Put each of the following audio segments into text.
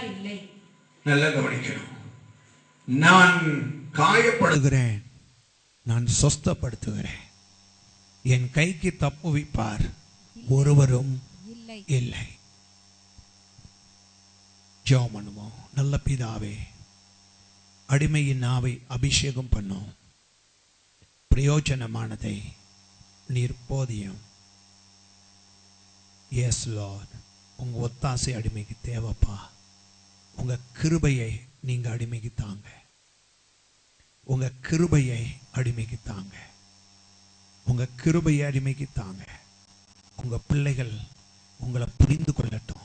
தப்புவிப்பார் இல்லை. நல்லா கவனிக்கணும். நான் காயப்படுகிறேன், நான் சொஸ்தப்படுத்துகிறேன். என் கைக்கு தப்புவிப்பார் ஒருவரும் இல்லை. ஜெபம் பண்ணுவோம். நல்ல பிதாவே, அடிமையின் நாவை அபிஷேகம் பண்ணும். பிரயோஜனமானதை நீர் போதியும். எஸ் லார்ட், உங்க ஒத்தாசை அடிமைக்கு தேவைப்பா. உங்க கிருபையை நீங்க அடிமைக்கு தாங்க. உங்க கிருபையை அடிமைக்கு தாங்க. உங்க கிருபையை அடிமைக்கு தாங்க. உங்க பிள்ளைகள் உங்களை புரிந்து கொள்ளட்டும்.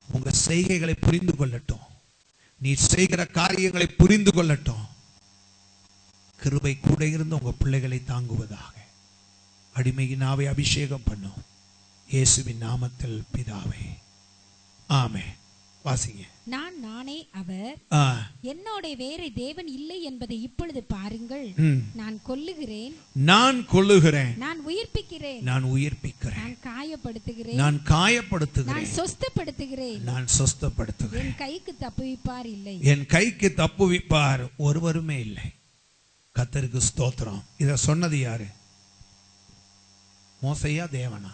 உங்க செய்கைகளை புரிந்து கொள்ளட்டும். நீ செய்கிற காரியங்களை புரிந்து கொள்ளட்டும். கிருபை கூட இருந்து உங்க பிள்ளைகளை தாங்குவதாக. அடிமையின் நாவை அபிஷேகம் பண்ணும். இயேசுவின் நாமத்தில் பிதாவே, ஆமென். வாசிங்க. நானே அவர், என்னோட வேற தேவன் இல்லை என்பதை இப்பொழுது பாருங்கள். நான் கொல்லுகிறேன், நான் உயிர்ப்பிக்கிறேன், நான் காயப்படுத்துகிறேன், நான் சொஸ்தப்படுத்துகிறேன். என் கைக்கு தப்புவிப்பார் இல்லை. என் கைக்கு தப்புவிப்பார் ஒருவருமே இல்லை. கர்த்தருக்கு ஸ்தோத்திரம். இத சொன்னது யாரு? மோசையா தேவனா?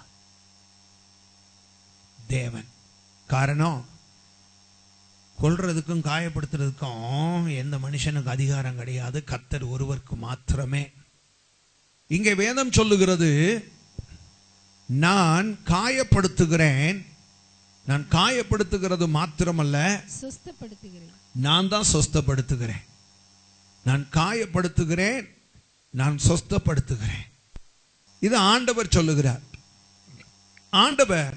தேவன். காரணம், கொல்றதுக்கும் காயப்படுத்துறதுக்கும் எந்த மனுஷனுக்கு அதிகாரம் கிடையாது, கர்த்தர் ஒருவருக்கு மாத்திரமே. இங்கே வேதம் சொல்லுகிறது, நான் காயப்படுத்துகிறேன். நான் காயப்படுத்துகிறது மாத்திரமல்ல, நான் தான் சொஸ்தப்படுத்துகிறேன். நான் காயப்படுத்துகிறேன், நான் சொஸ்தப்படுத்துகிறேன். இது ஆண்டவர் சொல்லுகிறார். ஆண்டவர்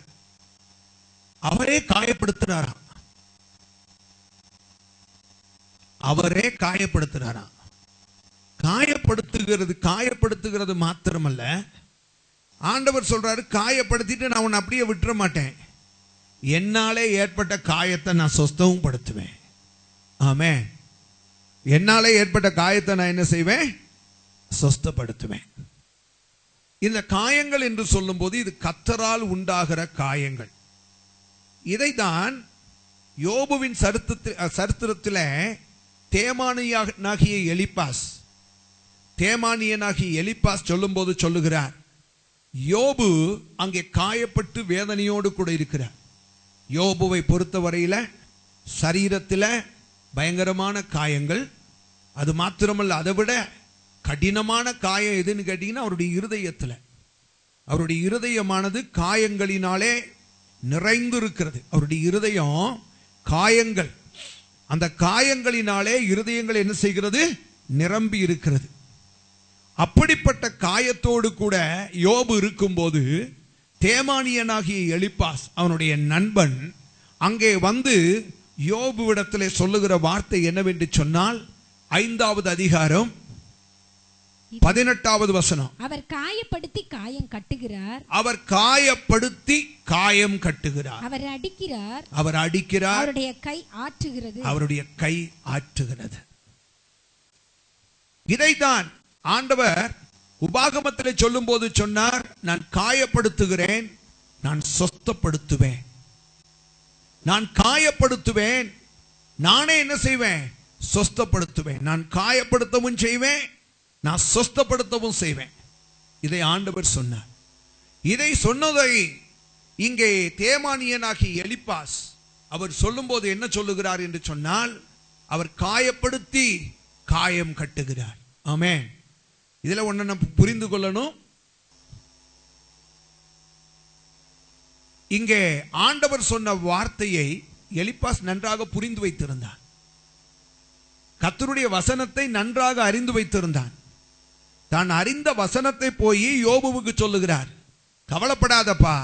அவரே காயப்படுத்துறாராம். அவரே காயப்படுத்துறாராம். காயப்படுத்துகிறது மாத்திரமல்ல, ஆண்டவர் சொல்றாரு, காயப்படுத்திட்டு நான் உன்னை அப்படியே விட்டுற மாட்டேன். என்னாலே ஏற்பட்ட காயத்தை நான் சொஸ்தமும் படுத்துவேன். ஆமென். என்னாலே ஏற்பட்ட காயத்தை நான் என்ன செய்வேன்? சொஸ்தப்படுத்துவேன். இந்த காயங்கள் என்று சொல்லும்போது இது கர்த்தரால் உண்டாகிற காயங்கள். இதைத்தான் யோபுவின் சரித்திரத்தில் தேமானியனாகிய எலிப்பாஸ் சொல்லும்போது சொல்லுகிறார், யோபு அங்கே காயப்பட்டு வேதனையோடு கூட இருக்கிறார். யோபுவை பொறுத்தவரையில சரீரத்தில் பயங்கரமான காயங்கள். அது மாத்திரமல்ல, அதை விட கடினமான காயம் எதுன்னு கேட்டீங்கன்னா அவருடைய இருதயத்தில். அவருடைய இருதயமானது காயங்களினாலே நிறைந்து இருக்கிறது. அவருடைய இருதயம் காயங்கள், அந்த காயங்களினாலே இருதயங்கள் என்ன செய்கிறது? நிரம்பி இருக்கிறது. அப்படிப்பட்ட காயத்தோடு கூட யோபு இருக்கும்போது தேமானியனாகிய எலிப்பாஸ் அவனுடைய நண்பன் அங்கே வந்து யோபுவிடத்திலே சொல்லுகிற வார்த்தை என்னவென்று சொன்னால், 5வது அதிகாரம் 18வது வசனம். அவர் காயப்படுத்தி காயம் கட்டுகிறார். அவர் காயப்படுத்தி காயம் கட்டுகிறார். அவர் அடிக்கிறார். அவருடைய கை ஆற்றுகிறது. இதைத்தான் ஆண்டவர் உபாகமத்திலே சொல்லும் போது சொன்னார், நான் காயப்படுத்துகிறேன், நான் சொஸ்தப்படுத்துவேன். நான் காயப்படுத்துவேன், நானே என்ன செய்வேன்? சொஸ்தப்படுத்துவேன். நான் காயப்படுத்தவும் செய்வேன், நான் சொஸ்தப்படுத்தவும் செய்வேன். இதை ஆண்டவர் சொன்னார். இதை சொன்னதை இங்கே தேமானியனாகிய எலிப்பாஸ் அவர் சொல்லும்போது என்ன சொல்லுகிறார் என்று சொன்னால், அவர் காயப்படுத்தி காயம் கட்டுகிறார். ஆமென். இதுல ஒண்ணு நம்ம புரிந்து கொள்ளணும். இங்கே ஆண்டவர் சொன்ன வார்த்தையை எலிப்பாஸ் நன்றாக புரிந்து வைத்திருந்தான். கர்த்தருடைய வசனத்தை நன்றாக அறிந்து வைத்திருந்தான். தான் அறிந்த வசனத்தை போய் யோபுவுக்கு சொல்லுகிறார், கவலைப்படாதப்பா,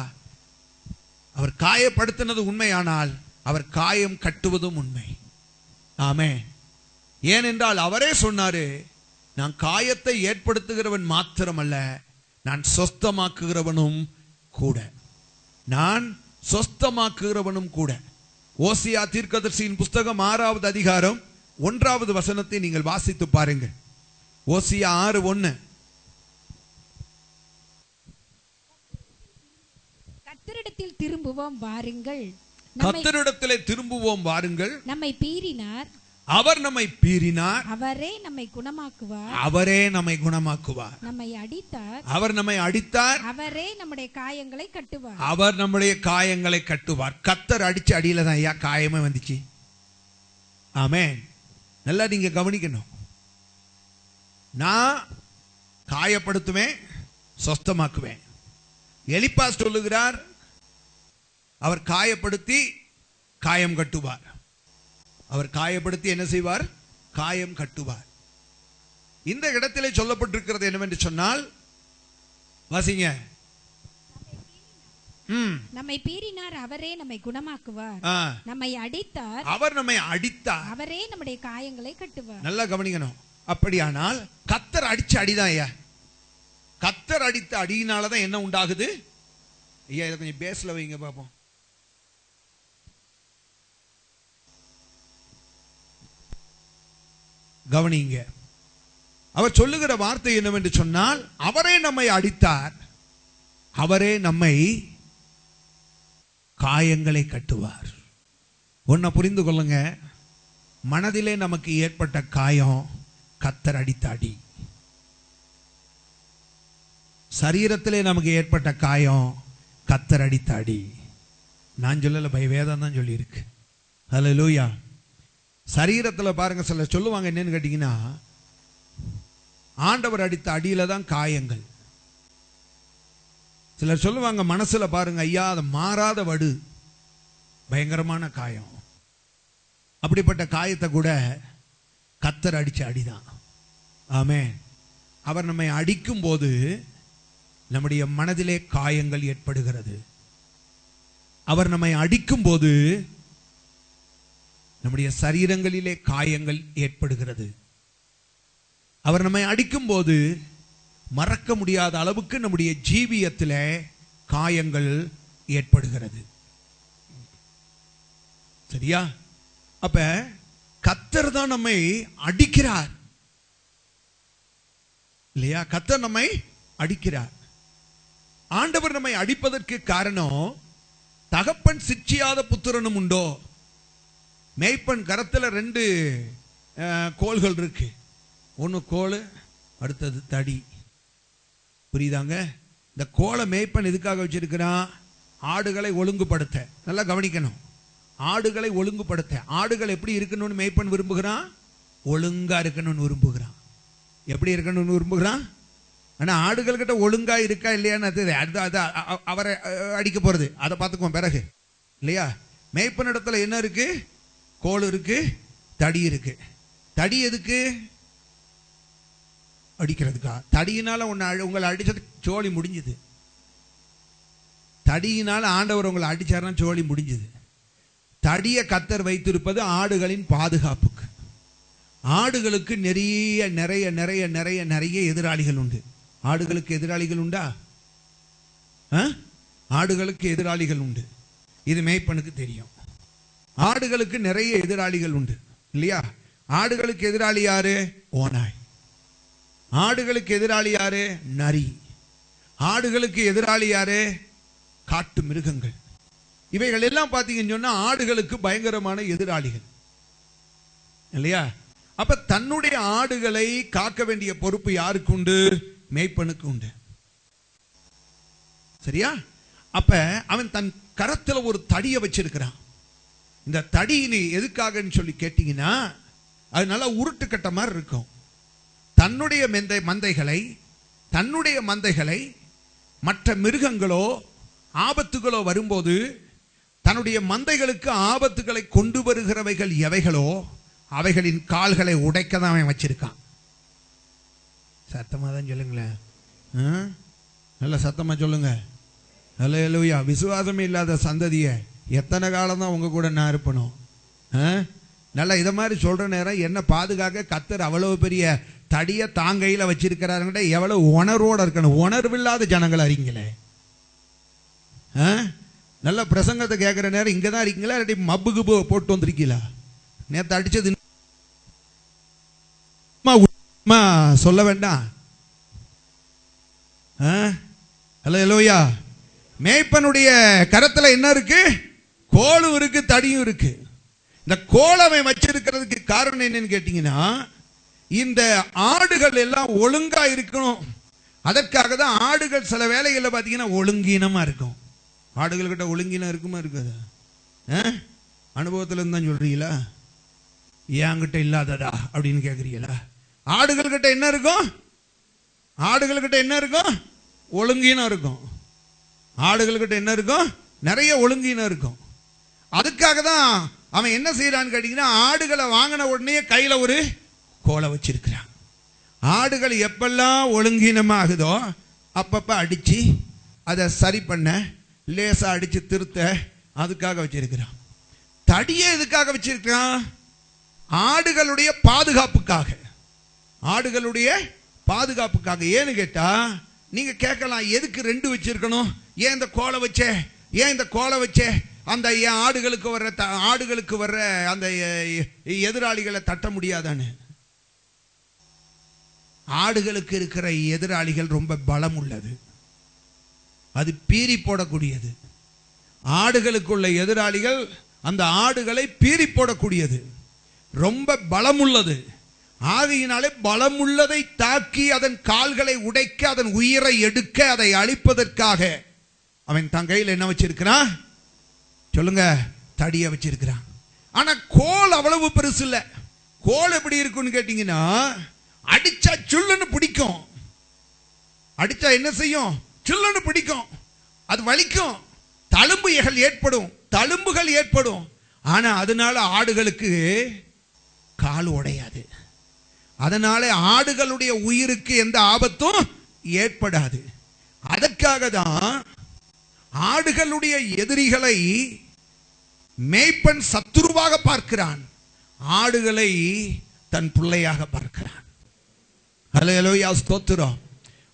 அவர் காயப்படுத்தினது உண்மையானால் அவர் காயம் கட்டுவதும் உண்மை. ஆமென். ஏனென்றால் அவரே சொன்னாரு, நான் காயத்தை ஏற்படுத்துகிறவன் மாத்திரமல்ல, நான் சொஸ்தமாக்குகிறவனும் கூட. நான் சொஸ்தமாக்குகிறவனும் கூட. ஓசியா தீர்க்கதரிசியின் புஸ்தகம் 6வது அதிகாரம் 1வது வசனத்தை நீங்கள் வாசித்து பாருங்கள். ஓசியா 6:1. கர்த்தரிடத்தில் திரும்புவோம் வாருங்கள், கர்த்தரிடத்திலே திரும்புவோம் வாருங்கள். நம்மை பீறினார், அவர் நம்மை பீறினார், அவரே நம்மை குணமாக்குவார். அவரே நம்மை குணமாக்குவார். நம்மை அடித்தார், அவர் நம்மை அடித்தார், அவரே நம்முடைய காயங்களை கட்டுவார். அவர் நம்முடைய காயங்களை கட்டுவார். கர்த்தர் அடிச்ச அடியில தான் ஐயா காயமே வந்துச்சு. ஆமென். நல்லா நீங்க கவனிக்கணும். நான் காயப்படுத்துவேன், சொஸ்தமாக்குவேன். எலிப்பாஸ் சொல்லுகிறார், அவர் காயப்படுத்தி காயம் கட்டுவார். அவர் காயப்படுத்தி என்ன செய்வார்? காயம் கட்டுவார். இந்த இடத்திலே சொல்லப்பட்டிருக்கிறது என்னவென்று சொன்னால், வாசிங்க. நம்மை பீறினார், அவரே நம்மை குணமாக்குவார். நம்மை அடித்தார், அவர் நம்மை அடித்தார், அவரே நம்முடைய காயங்களை கட்டுவார். நல்லா கவனிக்கணும். அப்படியானால் கர்த்தர் அடிச்ச அடிதான் ஐயா. கர்த்தர் அடித்த அடியினாலதான் என்ன உண்டாகுது ஐயா? இதை கொஞ்சம் பேஸ்ல வைங்க பாப்போம். கவனிங்க. அவர் சொல்லுகிற வார்த்தை என்னவென்று சொன்னால், அவரே நம்மை அடித்தார், அவரே நம்மை காயங்களை கட்டுவார். ஒன்ன புரிந்து கொள்ளுங்க, மனதிலே நமக்கு ஏற்பட்ட காயம் கர்த்தர் அடித்த அடி. சரீரத்திலே நமக்கு ஏற்பட்ட காயம் கர்த்தர் அடித்த அடி. நான் சொல்லல, வேதம் தான் சொல்லி இருக்கு. ஹல்லேலூயா. சரீரத்தில் பாருங்க, சிலர் சொல்லுவாங்க என்னன்னு கேட்டீங்கன்னா, ஆண்டவர் அடித்த அடியில தான் காயங்கள். சிலர் சொல்லுவாங்க மனசுல பாருங்க, ஐயா அது மாறாத வடு, பயங்கரமான காயம். அப்படிப்பட்ட காயத்தை கூட கர்த்தர் அடிச்ச அடிதான். ஆமென். அவர் நம்மை அடிக்கும் போது நம்முடைய மனதிலே காயங்கள் ஏற்படுகிறது. அவர் நம்மை அடிக்கும் போது நம்முடைய சரீரங்களிலே காயங்கள் ஏற்படுகிறது. அவர் நம்மை அடிக்கும் போது மறக்க முடியாத அளவுக்கு நம்முடைய ஜீவியத்திலே காயங்கள் ஏற்படுகிறது. சரியா? அப்ப கர்த்தர் தான் நம்மை அடிக்கிறார் இல்லையா? கர்த்தர் நம்மை அடிக்கிறார். ஆண்டவர் நம்மை அடிப்பதற்கு காரணம், தகப்பன் சிட்சியாத புத்திரனும் உண்டோ. மேய்ப்பன் கரத்துல 2 கோல்கள் இருக்கு. ஒன்னு கோல், அடுத்தது தடி. புரியுதாங்க? இந்த கோலை மேய்ப்பன் எதுக்காக வச்சிருக்கிறான்? ஆடுகளை ஒழுங்குபடுத்த. நல்லா கவனிக்கணும். ஆடுகளை ஒழுங்குபடுத்த. ஆடுகள் எப்படி இருக்கணும்னு மேய்ப்பன் விரும்புகிறான்? ஒழுங்கா இருக்கணும்னு விரும்புகிறான். எப்படி இருக்கணும்னு விரும்புகிறான்? ஆனா ஆடுகள் கிட்ட ஒழுங்கா இருக்கா இல்லையான்னு அவரை அடிக்க போறது, அதை பார்த்துக்குவோம் பிறகு இல்லையா? மேய்ப்பன் இடத்துல என்ன இருக்கு? கோல் இருக்கு, தடி இருக்கு. தடி எதுக்கு? அடிக்கிறதுக்கா? தடியினால உங்களை அடிச்சது சோழி முடிஞ்சது. தடியினால ஆண்டவர் உங்களை அடிச்சாருன்னா சோழி முடிஞ்சது. தடிய கர்த்தர் வைத்திருப்பது ஆடுகளின் பாதுகாப்புக்கு. ஆடுகளுக்கு நிறைய நிறைய நிறைய நிறைய நிறைய எதிராளிகள் உண்டு. ஆடுகளுக்கு எதிராளிகள் உண்டா? ஆடுகளுக்கு எதிராளிகள் உண்டு. இது மேய்ப்பனுக்கு தெரியும். ஆடுகளுக்கு நிறைய எதிராளிகள் உண்டு இல்லையா? ஆடுகளுக்கு எதிராளி யாரு? ஓநாய். ஆடுகளுக்கு எதிராளி யாரு? நரி. ஆடுகளுக்கு எதிராளி யாரு? காட்டு மிருகங்கள். இவைகள் எல்லாம் பார்த்தீங்கன்னு சொன்னா ஆடுகளுக்கு பயங்கரமான எதிராளிகள் இல்லையா? அப்ப தன்னுடைய ஆடுகளை காக்க வேண்டிய பொறுப்பு யாருக்கு உண்டு? மேய்ப்பனுக்கு உண்டு. சரியா? அப்ப அவன் தன் கரத்துல ஒரு தடியை வச்சிருக்கிறான். இந்த தடி எதுக்காகன்னு சொல்லி கேட்டீங்கன்னா, அது நல்லா உருட்டு கட்ட மாதிரி இருக்கும். தன்னுடைய மந்தைகளை மற்ற மிருகங்களோ ஆபத்துகளோ வரும்போது, தன்னுடைய மந்தைகளுக்கு ஆபத்துகளை கொண்டு வருகிறவைகள் எவைகளோ அவைகளின் கால்களை உடைக்க தான் அவன் வச்சிருக்கான். சத்தமா தான் சொல்லுங்களேன். நல்ல சத்தமா சொல்லுங்க. ஹல்லேலூயா. விசுவாசமே இல்லாத சந்ததியை எத்தனை காலம் தான் உங்க கூட நான் இருப்பணும்? நல்லா இதை மாதிரி சொல்ற நேரம் என்ன பாதுகாக்க கர்த்தர் அவ்வளவு பெரிய தடிய தாங்கையில வச்சிருக்கிறாருங்கிட்ட எவ்வளவு உணர்வோட இருக்கணும். உணர்வில்லாத ஜனங்கள் அறிங்களே. நல்ல பிரசங்கத்தை கேட்கிற நேரம் இங்கதான் இருக்கீங்களா, இல்லாட்டி மப்புக்கு போட்டு வந்திருக்கீங்களா? நேற்று அடிச்சது சொல்ல வேண்டாம். ஹல்லேலூயா. மேய்ப்பனுடைய கரத்துல என்ன இருக்கு? கோலும் இருக்கு, தடியும் இருக்கு. இந்த கோலமை வச்சிருக்கிறதுக்கு காரணம் என்னன்னு கேட்டீங்கன்னா, இந்த ஆடுகள் எல்லாம் ஒழுங்கா இருக்கணும். அதற்காக தான் ஆடுகள் சில வேலைகளில் பார்த்தீங்கன்னா ஒழுங்கீனமா இருக்கும். ஆடுகள் கிட்ட ஒழுங்கீனம் இருக்குமா இருக்காது? அனுபவத்துல இருந்தான் சொல்றீங்களா? என்கிட்ட இல்லாததா அப்படின்னு கேட்குறீங்களா? ஆடுகள் கிட்ட என்ன இருக்கும்? ஆடுகள் கிட்ட என்ன இருக்கும்? ஒழுங்கீனம் இருக்கும். ஆடுகள் கிட்ட என்ன இருக்கும்? நிறைய ஒழுங்கீனம் இருக்கும். அதுக்காக தான் அவன் என்ன செய்யறான்னு கேட்டீங்கன்னா, ஆடுகளை வாங்கின உடனே கையில ஒரு கோலை வச்சிருக்கிறான். ஆடுகள் எப்பெல்லாம் ஒழுங்கீனமாகுதோ அப்பப்ப அடிச்சு அதை சரி பண்ண, லேசா அடிச்சு திருத்த அதுக்காக வச்சிருக்கிறான். தடியை எதுக்காக வச்சிருக்கான்? ஆடுகளுடைய பாதுகாப்புக்காக. ஆடுகளுடைய பாதுகாப்புக்காக. ஏன்னு கேட்டா, நீங்க கேட்கலாம், எதுக்கு ரெண்டு வச்சிருக்கணும்? ஏன் இந்த கோலை வச்சே? ஏன் இந்த கோலை வச்சே? அந்த ஆடுகளுக்கு வர்ற அந்த எதிராளிகளை தட்ட முடியாதான்னு. ஆடுகளுக்கு இருக்கிற எதிராளிகள் ரொம்ப பலம் உள்ளது. அது பீறி போடக்கூடியது. ஆடுகளுக்குள்ள எதிராளிகள் அந்த ஆடுகளை பீறி போடக்கூடியது, ரொம்ப பலம் உள்ளது. ஆகையினாலே பலமுள்ளதை தாக்கி அதன் கால்களை உடைக்க, அதன் உயிரை எடுக்க, அதை அழிப்பதற்காக அவன் தன் கையில் என்ன வச்சிருக்கிறான்? சொல்லுங்க, தடிய வச்சிருக்கிறான். ஆனா கோல் அவ்வளவு பெருசு இல்ல. கோல் எப்படி இருக்குன்னு கேட்டீங்கன்னா, அடிச்சா சுள்ளுன்னு பிடிக்கும். அடிச்சா என்ன செய்யும்? சுள்ளுன்னு பிடிக்கும். அது வலிக்கும், தழும்புகள் ஏற்படும். ஆனா அதனால ஆடுகளுக்கு கால் உடையாது. அதனால ஆடுகளுடைய உயிருக்கு எந்த ஆபத்தும் ஏற்படாது. அதற்காக தான் ஆடுகளுடைய எதிரிகளை மேய்ப்பன் சத்துருவாக பார்க்கிறான், ஆடுகளை தன் பிள்ளையாக பார்க்கிறான். அல்லேலூயா, ஸ்தோத்திரம்.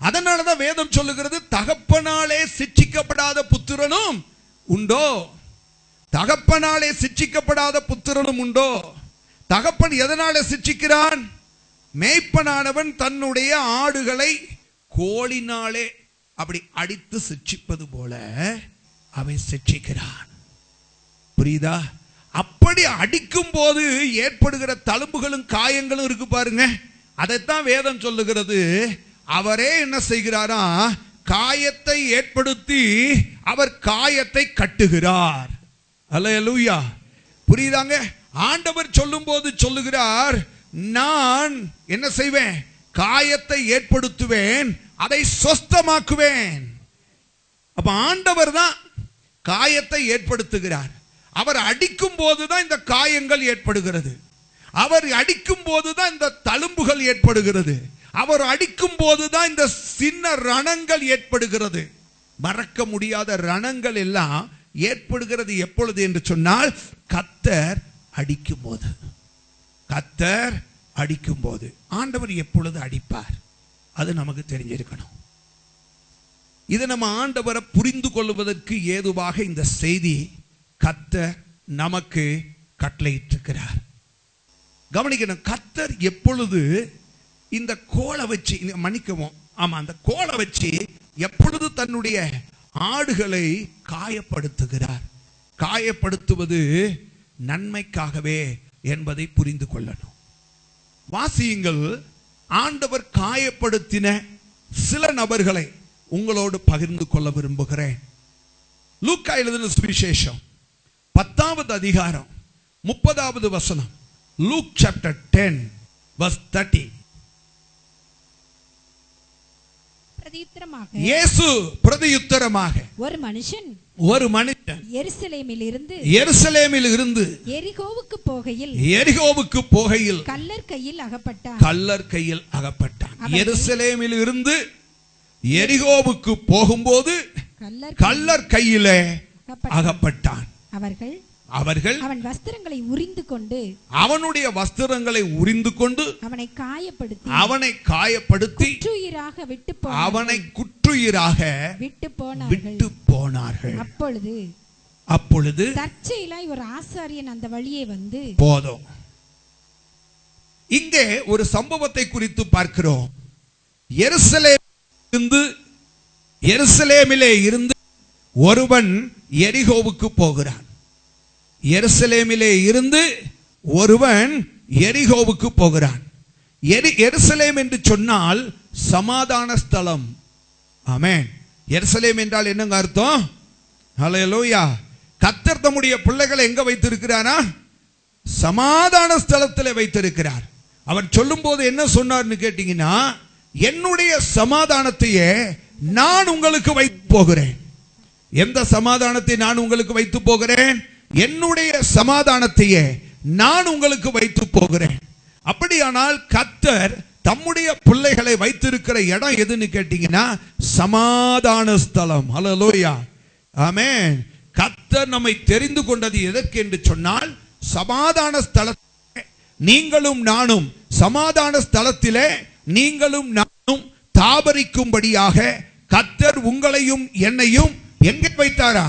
அதனாலதான் வேதம் சொல்லுகிறது, தகப்பனாலே சிட்சிக்கப்படாத புத்திரனும் உண்டோ? தகப்பனாலே சிட்சிக்கப்படாத புத்திரனும் உண்டோ? தகப்பன் எதனால சிட்சிக்கிறான்? மேய்ப்பனானவன் தன்னுடைய ஆடுகளை கோலினாலே அப்படி அடித்து சிட்சிப்பது போல அவன் சிட்சிக்கிறான். புரியுதா? அப்படி அடிக்கும் போது ஏற்படுகிற தழும்புகளும் காயங்களும் இருக்கு பாருங்க. அதைத்தான் வேதம் சொல்லுகிறது. அவரே என்ன செய்கிறாரா? காயத்தை ஏற்படுத்தி அவர் காயத்தை கட்டுகிறார். அல்லேலூயா, புரியுதாங்க? ஆண்டவர் சொல்லும் போது சொல்லுகிறார், நான் என்ன செய்வேன்? காயத்தை ஏற்படுத்துவேன், அதை சொஸ்தமாக்குவேன். அப்ப ஆண்டவர் தான் காயத்தை ஏற்படுத்துகிறார். அவர் அடிக்கும் போதுதான் இந்த காயங்கள் ஏற்படுகிறது. அவர் அடிக்கும் போதுதான் இந்த தழும்புகள் ஏற்படுகிறது. அவர் அடிக்கும் போதுதான் இந்த சின்ன ரணங்கள் ஏற்படுகிறது. மறக்க முடியாத ரணங்கள் எல்லாம் ஏற்படுகிறது எப்பொழுது என்று சொன்னால், கர்த்தர் அடிக்கும் போது. கர்த்தர் அடிக்கும் போது. ஆண்டவர் எப்பொழுது அடிப்பார் அது நமக்கு தெரிஞ்சிருக்கணும். இதை நம்ம ஆண்டவரை புரிந்து கொள்வதற்கு ஏதுவாக இந்த செய்தி கர்த்தர் நமக்கு கட்டளையிட்டிருக்கிறார். கவனிக்கணும், கர்த்தர் எப்பொழுது இந்த கோலை வச்சு, மன்னிக்கவும், ஆமா, அந்த கோலை வச்சு எப்பொழுது தன்னுடைய ஆடுகளை காயப்படுத்துகிறார். காயப்படுத்துவது நன்மைக்காகவே என்பதை புரிந்து கொள்ளணும். வாசியுங்கள், ஆண்டவர் காயப்படுத்தின சில நபர்களை உங்களோடு பகிர்ந்து கொள்ள விரும்புகிறேன். லூக்கா எழுதின சுவிசேஷம் 10வது அதிகாரம் 30வது வசனம். Luke chapter 10 verse 30. இயேசு பிரதியுத்தரமாக, ஒரு மனுஷன் எருசலேமில் இருந்து எரிகோவுக்கு போகையில் கள்ளர் கையில் அகப்பட்டான். எருசலேமில் இருந்து எரிகோவுக்கு போகும்போது கள்ளர் கையிலே அகப்பட்டான். அவர்கள் அவன் வஸ்திரங்களை உரிந்து கொண்டு, அவனுடைய வஸ்திரங்களை உரிந்து கொண்டு அவனை காயப்படுத்தி அவனை குற்றுயிராக விட்டு போனார்கள். அப்பொழுது தற்செயலாய் ஒரு ஆசாரியன் அந்த வழியே வந்து, போதும், இங்கே ஒரு சம்பவத்தை குறித்து பார்க்கிறோம். எருசலேமிலே இருந்து ஒருவன் எரிகோவுக்கு போகிறான். எருசலேமிலே இருந்து ஒருவன் எரிகோவுக்கு போகிறான். எருசலேம் என்று சொன்னால் சமாதான ஸ்தலம். ஆமென். எருசலேம் என்றால் என்னங்க அர்த்தம்? ஹல்லேலூயா. கர்த்தர் தம்முடைய பிள்ளைகளை எங்க வைத்திருக்கிறாரா? சமாதான ஸ்தலத்தில் வைத்திருக்கிறார். அவர் சொல்லும் போது என்ன சொன்னார்னு கேட்டீங்கன்னா, என்னுடைய சமாதானத்தையே நான் உங்களுக்கு வைத்து போகிறேன். எந்த சமாதானத்தை நான் உங்களுக்கு வைத்து போகிறேன்? என்னுடைய சமாதானத்தையே நான் உங்களுக்கு வைத்து போகிறேன். அப்படியானால் கர்த்தர் தம்முடைய பிள்ளைகளை வைத்திருக்கிற இடம் எதுன்னு கேட்டீங்கன்னா சமாதான ஸ்தலம். ஹல்லேலூயா. ஆமென். கர்த்தர் நம்மை தெரிந்து கொண்டது எதற்கு என்று சொன்னால் சமாதான ஸ்தலத்திலே நீங்களும் நானும், சமாதான ஸ்தலத்திலே நீங்களும் நானும் தாபரிக்கும்படியாக கர்த்தர் உங்களையும் என்னையும் எங்கே வைத்தாரா?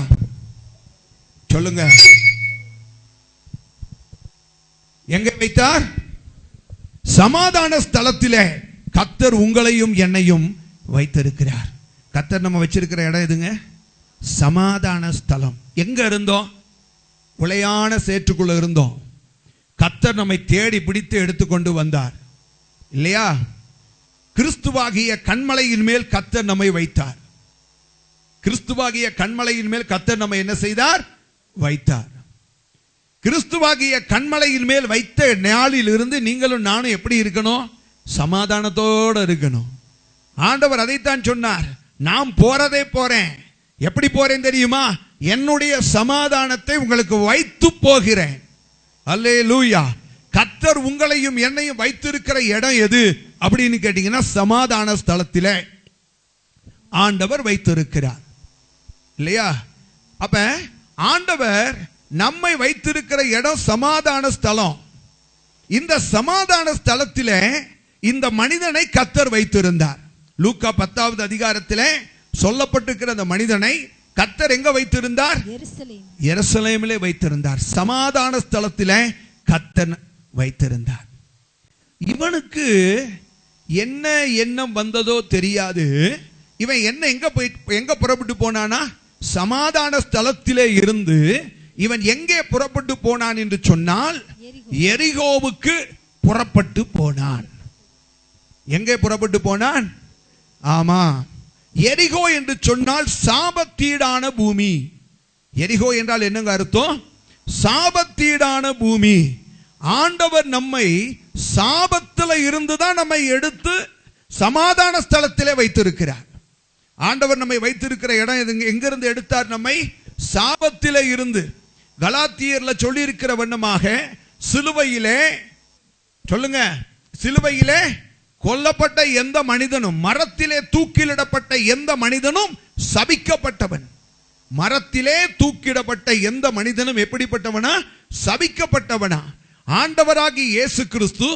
சொல்லுங்க, எங்கே வைத்தார்? சமாதான ஸ்தலத்திலே கர்த்தர் உங்களையும் என்னையும் வைத்திருக்கிறார். கர்த்தர் நம்ம வச்சிருக்கிற இடம் எதுங்க? சமாதான ஸ்தலம். எங்க இருந்தோம்? உளையான சேற்றுக்குள்ள இருந்தோம். கர்த்தர் நம்மை தேடி பிடித்து எடுத்துக்கொண்டு வந்தார் இல்லையா? கிறிஸ்துவாகிய கன்மலையின் மேல் கர்த்தர் நம்மை வைத்தார். கிறிஸ்துவாகிய கன்மலையின் மேல் கர்த்தர் நம்மை என்ன செய்தார்? வைத்தார். கிறிஸ்துவாகிய கன்மலையின் மேல் வைத்த நாளில் இருந்து நீங்களும் நானும் எப்படி இருக்கணும்? சமாதானத்தோடு இருக்கணும். ஆண்டவர் அதைத்தான் சொன்னார். நான் போறதே போறேன். எப்படி போறேன் தெரியுமா? என்னுடைய சமாதானத்தை உங்களுக்கு வைத்து போகிறேன். அல்லேலூயா. கர்த்தர் உங்களையும் என்னையும் வைத்திருக்கிற இடம் எது அப்படின்னு கேட்டீங்கன்னா சமாதான ஸ்தலத்திலே ஆண்டவர் வைத்திருக்கிறார் இல்லையா? அப்ப ஆண்டவர் நம்மை வைத்திருக்கிற இடம் சமாதான ஸ்தலம். இந்த சமாதான ஸ்தலத்திலே இந்த மனிதனை கர்த்தர் வைத்திருந்தார். லூக்கா 10வது அதிகாரத்திலே சொல்லப்பட்டிருக்கிற அந்த மனிதனை கர்த்தர் எங்க வைத்திருந்தார்? எருசலேமிலே வைத்திருந்தார். சமாதான ஸ்தலத்திலே கர்த்தர் வைத்திருந்தார். இவனுக்கு என்ன எண்ணம் வந்ததோ தெரியாது. இவன் எங்க புறப்பட்டு போனானா? சமாதான ஸ்தலத்திலே இருந்து இவன் எங்கே புறப்பட்டு போனான் என்று சொன்னால் எரிகோவுக்கு புறப்பட்டு போனான். எங்கே புறப்பட்டு போனான்? ஆமா, எரிகோ என்று சொன்னால் சாபத்தீடான பூமி. எரிகோ என்றால் என்னங்க அர்த்தம்? சாபத்தீடான பூமி. ஆண்டவர் நம்மை சாபத்தில் இருந்துதான் நம்மை எடுத்து சமாதான ஸ்தலத்திலே வைத்திருக்கிறார். ஆண்டவர் நம்மை வைத்திருக்கிற இடம் எங்கிருந்து எடுத்தார்? நம்மை சாபத்திலே இருந்து. கலாத்தியர்ல சொல்லி இருக்கிற வண்ணமாக சிலுவையிலே, சொல்லுங்க, சிலுவையிலே கொல்லப்பட்ட எந்த மனிதனும், மரத்திலே தூக்கிலிடப்பட்ட எந்த மனிதனும் சபிக்கப்பட்டவன். மரத்திலே தூக்கிடப்பட்ட எந்த மனிதனும் எப்படிப்பட்டவனா? சபிக்கப்பட்டவனா. ஆண்டவராகி இயேசு கிறிஸ்து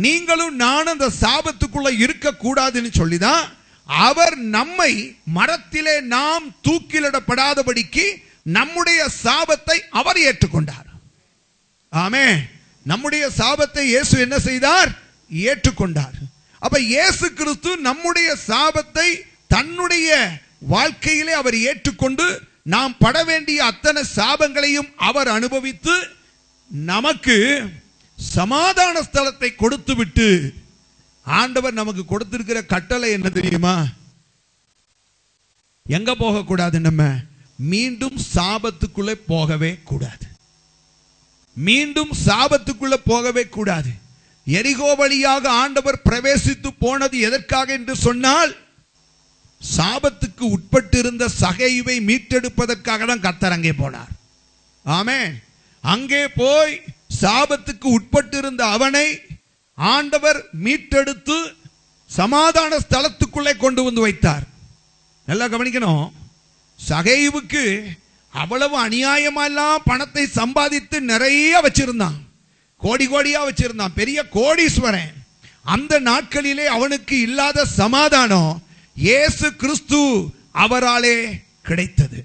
நீங்களும் நானும் அந்த சாபத்துக்குள்ள இருக்க கூடாதுன்னு சொல்லிதான் அவர் நம்மை மரத்திலே நாம் தூக்கிலிடப்படாதபடிக்கு நம்முடைய சாபத்தை அவர் ஏற்றுக்கொண்டார். ஆமென். நம்முடைய சாபத்தை இயேசு என்ன செய்தார்? ஏற்றுக்கொண்டார். அப்ப இயேசு கிறிஸ்து நம்முடைய சாபத்தை தன்னுடைய வாழ்க்கையிலே அவர் ஏற்றுக்கொண்டு நாம் பட வேண்டிய அத்தனை சாபங்களையும் அவர் அனுபவித்து நமக்கு சமாதான ஸ்தலத்தை கொடுத்து விட்டு ஆண்டவர் நமக்கு கொடுத்திருக்கிற கட்டளை என்ன தெரியுமா? எங்க போக கூடாது? நம்ம மீண்டும் சாபத்துக்குள்ளே போகவே கூடாது. மீண்டும் சாபத்துக்குள்ள போகவே கூடாது. எரிகோ வழியாக ஆண்டவர் பிரவேசித்து போனது எதற்காக என்று சொன்னால் சாபத்துக்கு உட்பட்டிருந்த சகைவை மீட்டெடுப்பதற்காக தான் கர்த்தர் அங்கே போனார். ஆமென். அங்கே போய் சாபத்துக்கு உட்பட்டிருந்த அவனை ஆண்டவர் மீட்டெடுத்து சமாதான ஸ்தலத்துக்குள்ளே கொண்டு வந்து வைத்தார். நல்லா கவனிக்கணும். சகைவுக்கு அவ்வளவு அநியாயமெல்லாம் பணத்தை சம்பாதித்து நிறைய வச்சிருந்தான். கோடி கோடியா வச்சிருந்தான். பெரிய கோடீஸ்வரன். அந்த நாட்களிலே அவனுக்கு இல்லாத சமாதானம் இயேசு கிறிஸ்து அவராலே கிடைத்தது.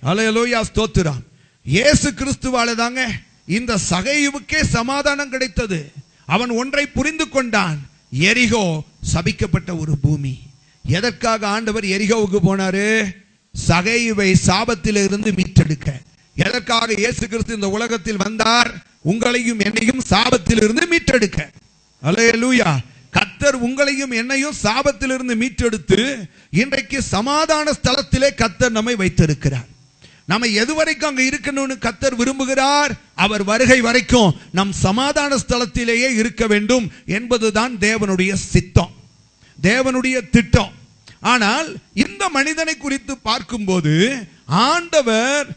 அல்லேலூயா, ஸ்தோத்திரம். இயேசு கிறிஸ்துவாலே தாங்க இந்த சகைவுக்கே சமாதானம் கிடைத்தது. அவன் ஒன்றை புரிந்து கொண்டான். எரிகோ சபிக்கப்பட்ட ஒரு பூமி. எதற்காக ஆண்டவர் எரிகோவுக்கு போனாரு? சகைவை சாபத்தில் இருந்து மீட்டெடுக்க. எதற்காக இயேசு கிறிஸ்து இந்த உலகத்தில் வந்தார்? உங்களையும் என்னையும் சாபத்திலிருந்து மீட்டெடுக்க. அல்லேலூயா. கர்த்தர் உங்களையும் என்னையும் சாபத்திலிருந்து மீட்டெடுத்து இன்றைக்கு சமாதான ஸ்தலத்திலே கர்த்தர் நம்மை வைத்திருக்கிறார். நம்ம எதுவரைக்கும் அங்க இருக்கணும்னு கர்த்தர் விரும்புகிறார்? அவர் வருகை வரைக்கும் நம் சமாதான ஸ்தலத்திலேயே இருக்க வேண்டும் என்பதுதான் தேவனுடைய சித்தம், தேவனுடைய திட்டம். ஆனால் இந்த மனிதனை குறித்து பார்க்கும்போது ஆண்டவர்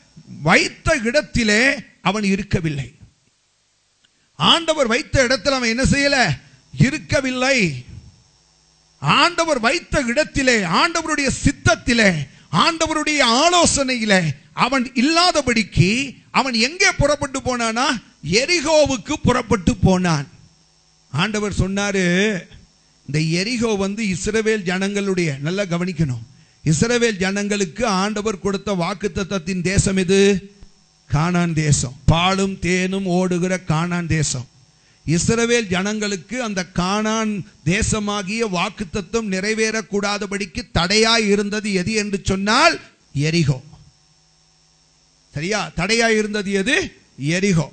வைத்த இடத்திலே அவன் இருக்கவில்லை. ஆண்டவர் வைத்த இடத்தில் அவன் என்ன செய்யல? இருக்கவில்லை. ஆண்டவர் வைத்த இடத்திலே, ஆண்டவருடைய சித்தத்திலே, ஆண்டவருடைய ஆலோசனையிலே அவன் இல்லாதபடிக்கு அவன் எங்கே புறப்பட்டு போனானா? எரிகோவுக்கு புறப்பட்டு போனான். ஆண்டவர் சொன்னாரு, இந்த எரிகோ இஸ்ரவேல் ஜனங்களுடைய, நல்லா கவனிக்கணும், இஸ்ரவேல் ஜனங்களுக்கு ஆண்டவர் கொடுத்த வாக்குத்தத்தத்தின் தேசம் எது? கானான் தேசம், பாலும் தேனும் ஓடுகிற கானான் தேசம். இஸ்ரவேல் ஜனங்களுக்கு அந்த கானான் தேசமாகிய வாக்குத்தத்தம் நிறைவேறக்கூடாதபடிக்கு தடையாய் இருந்தது எது என்று சொன்னால் எரிகோ. சரியா? தடையாய் இருந்தது எது? எரிகோ.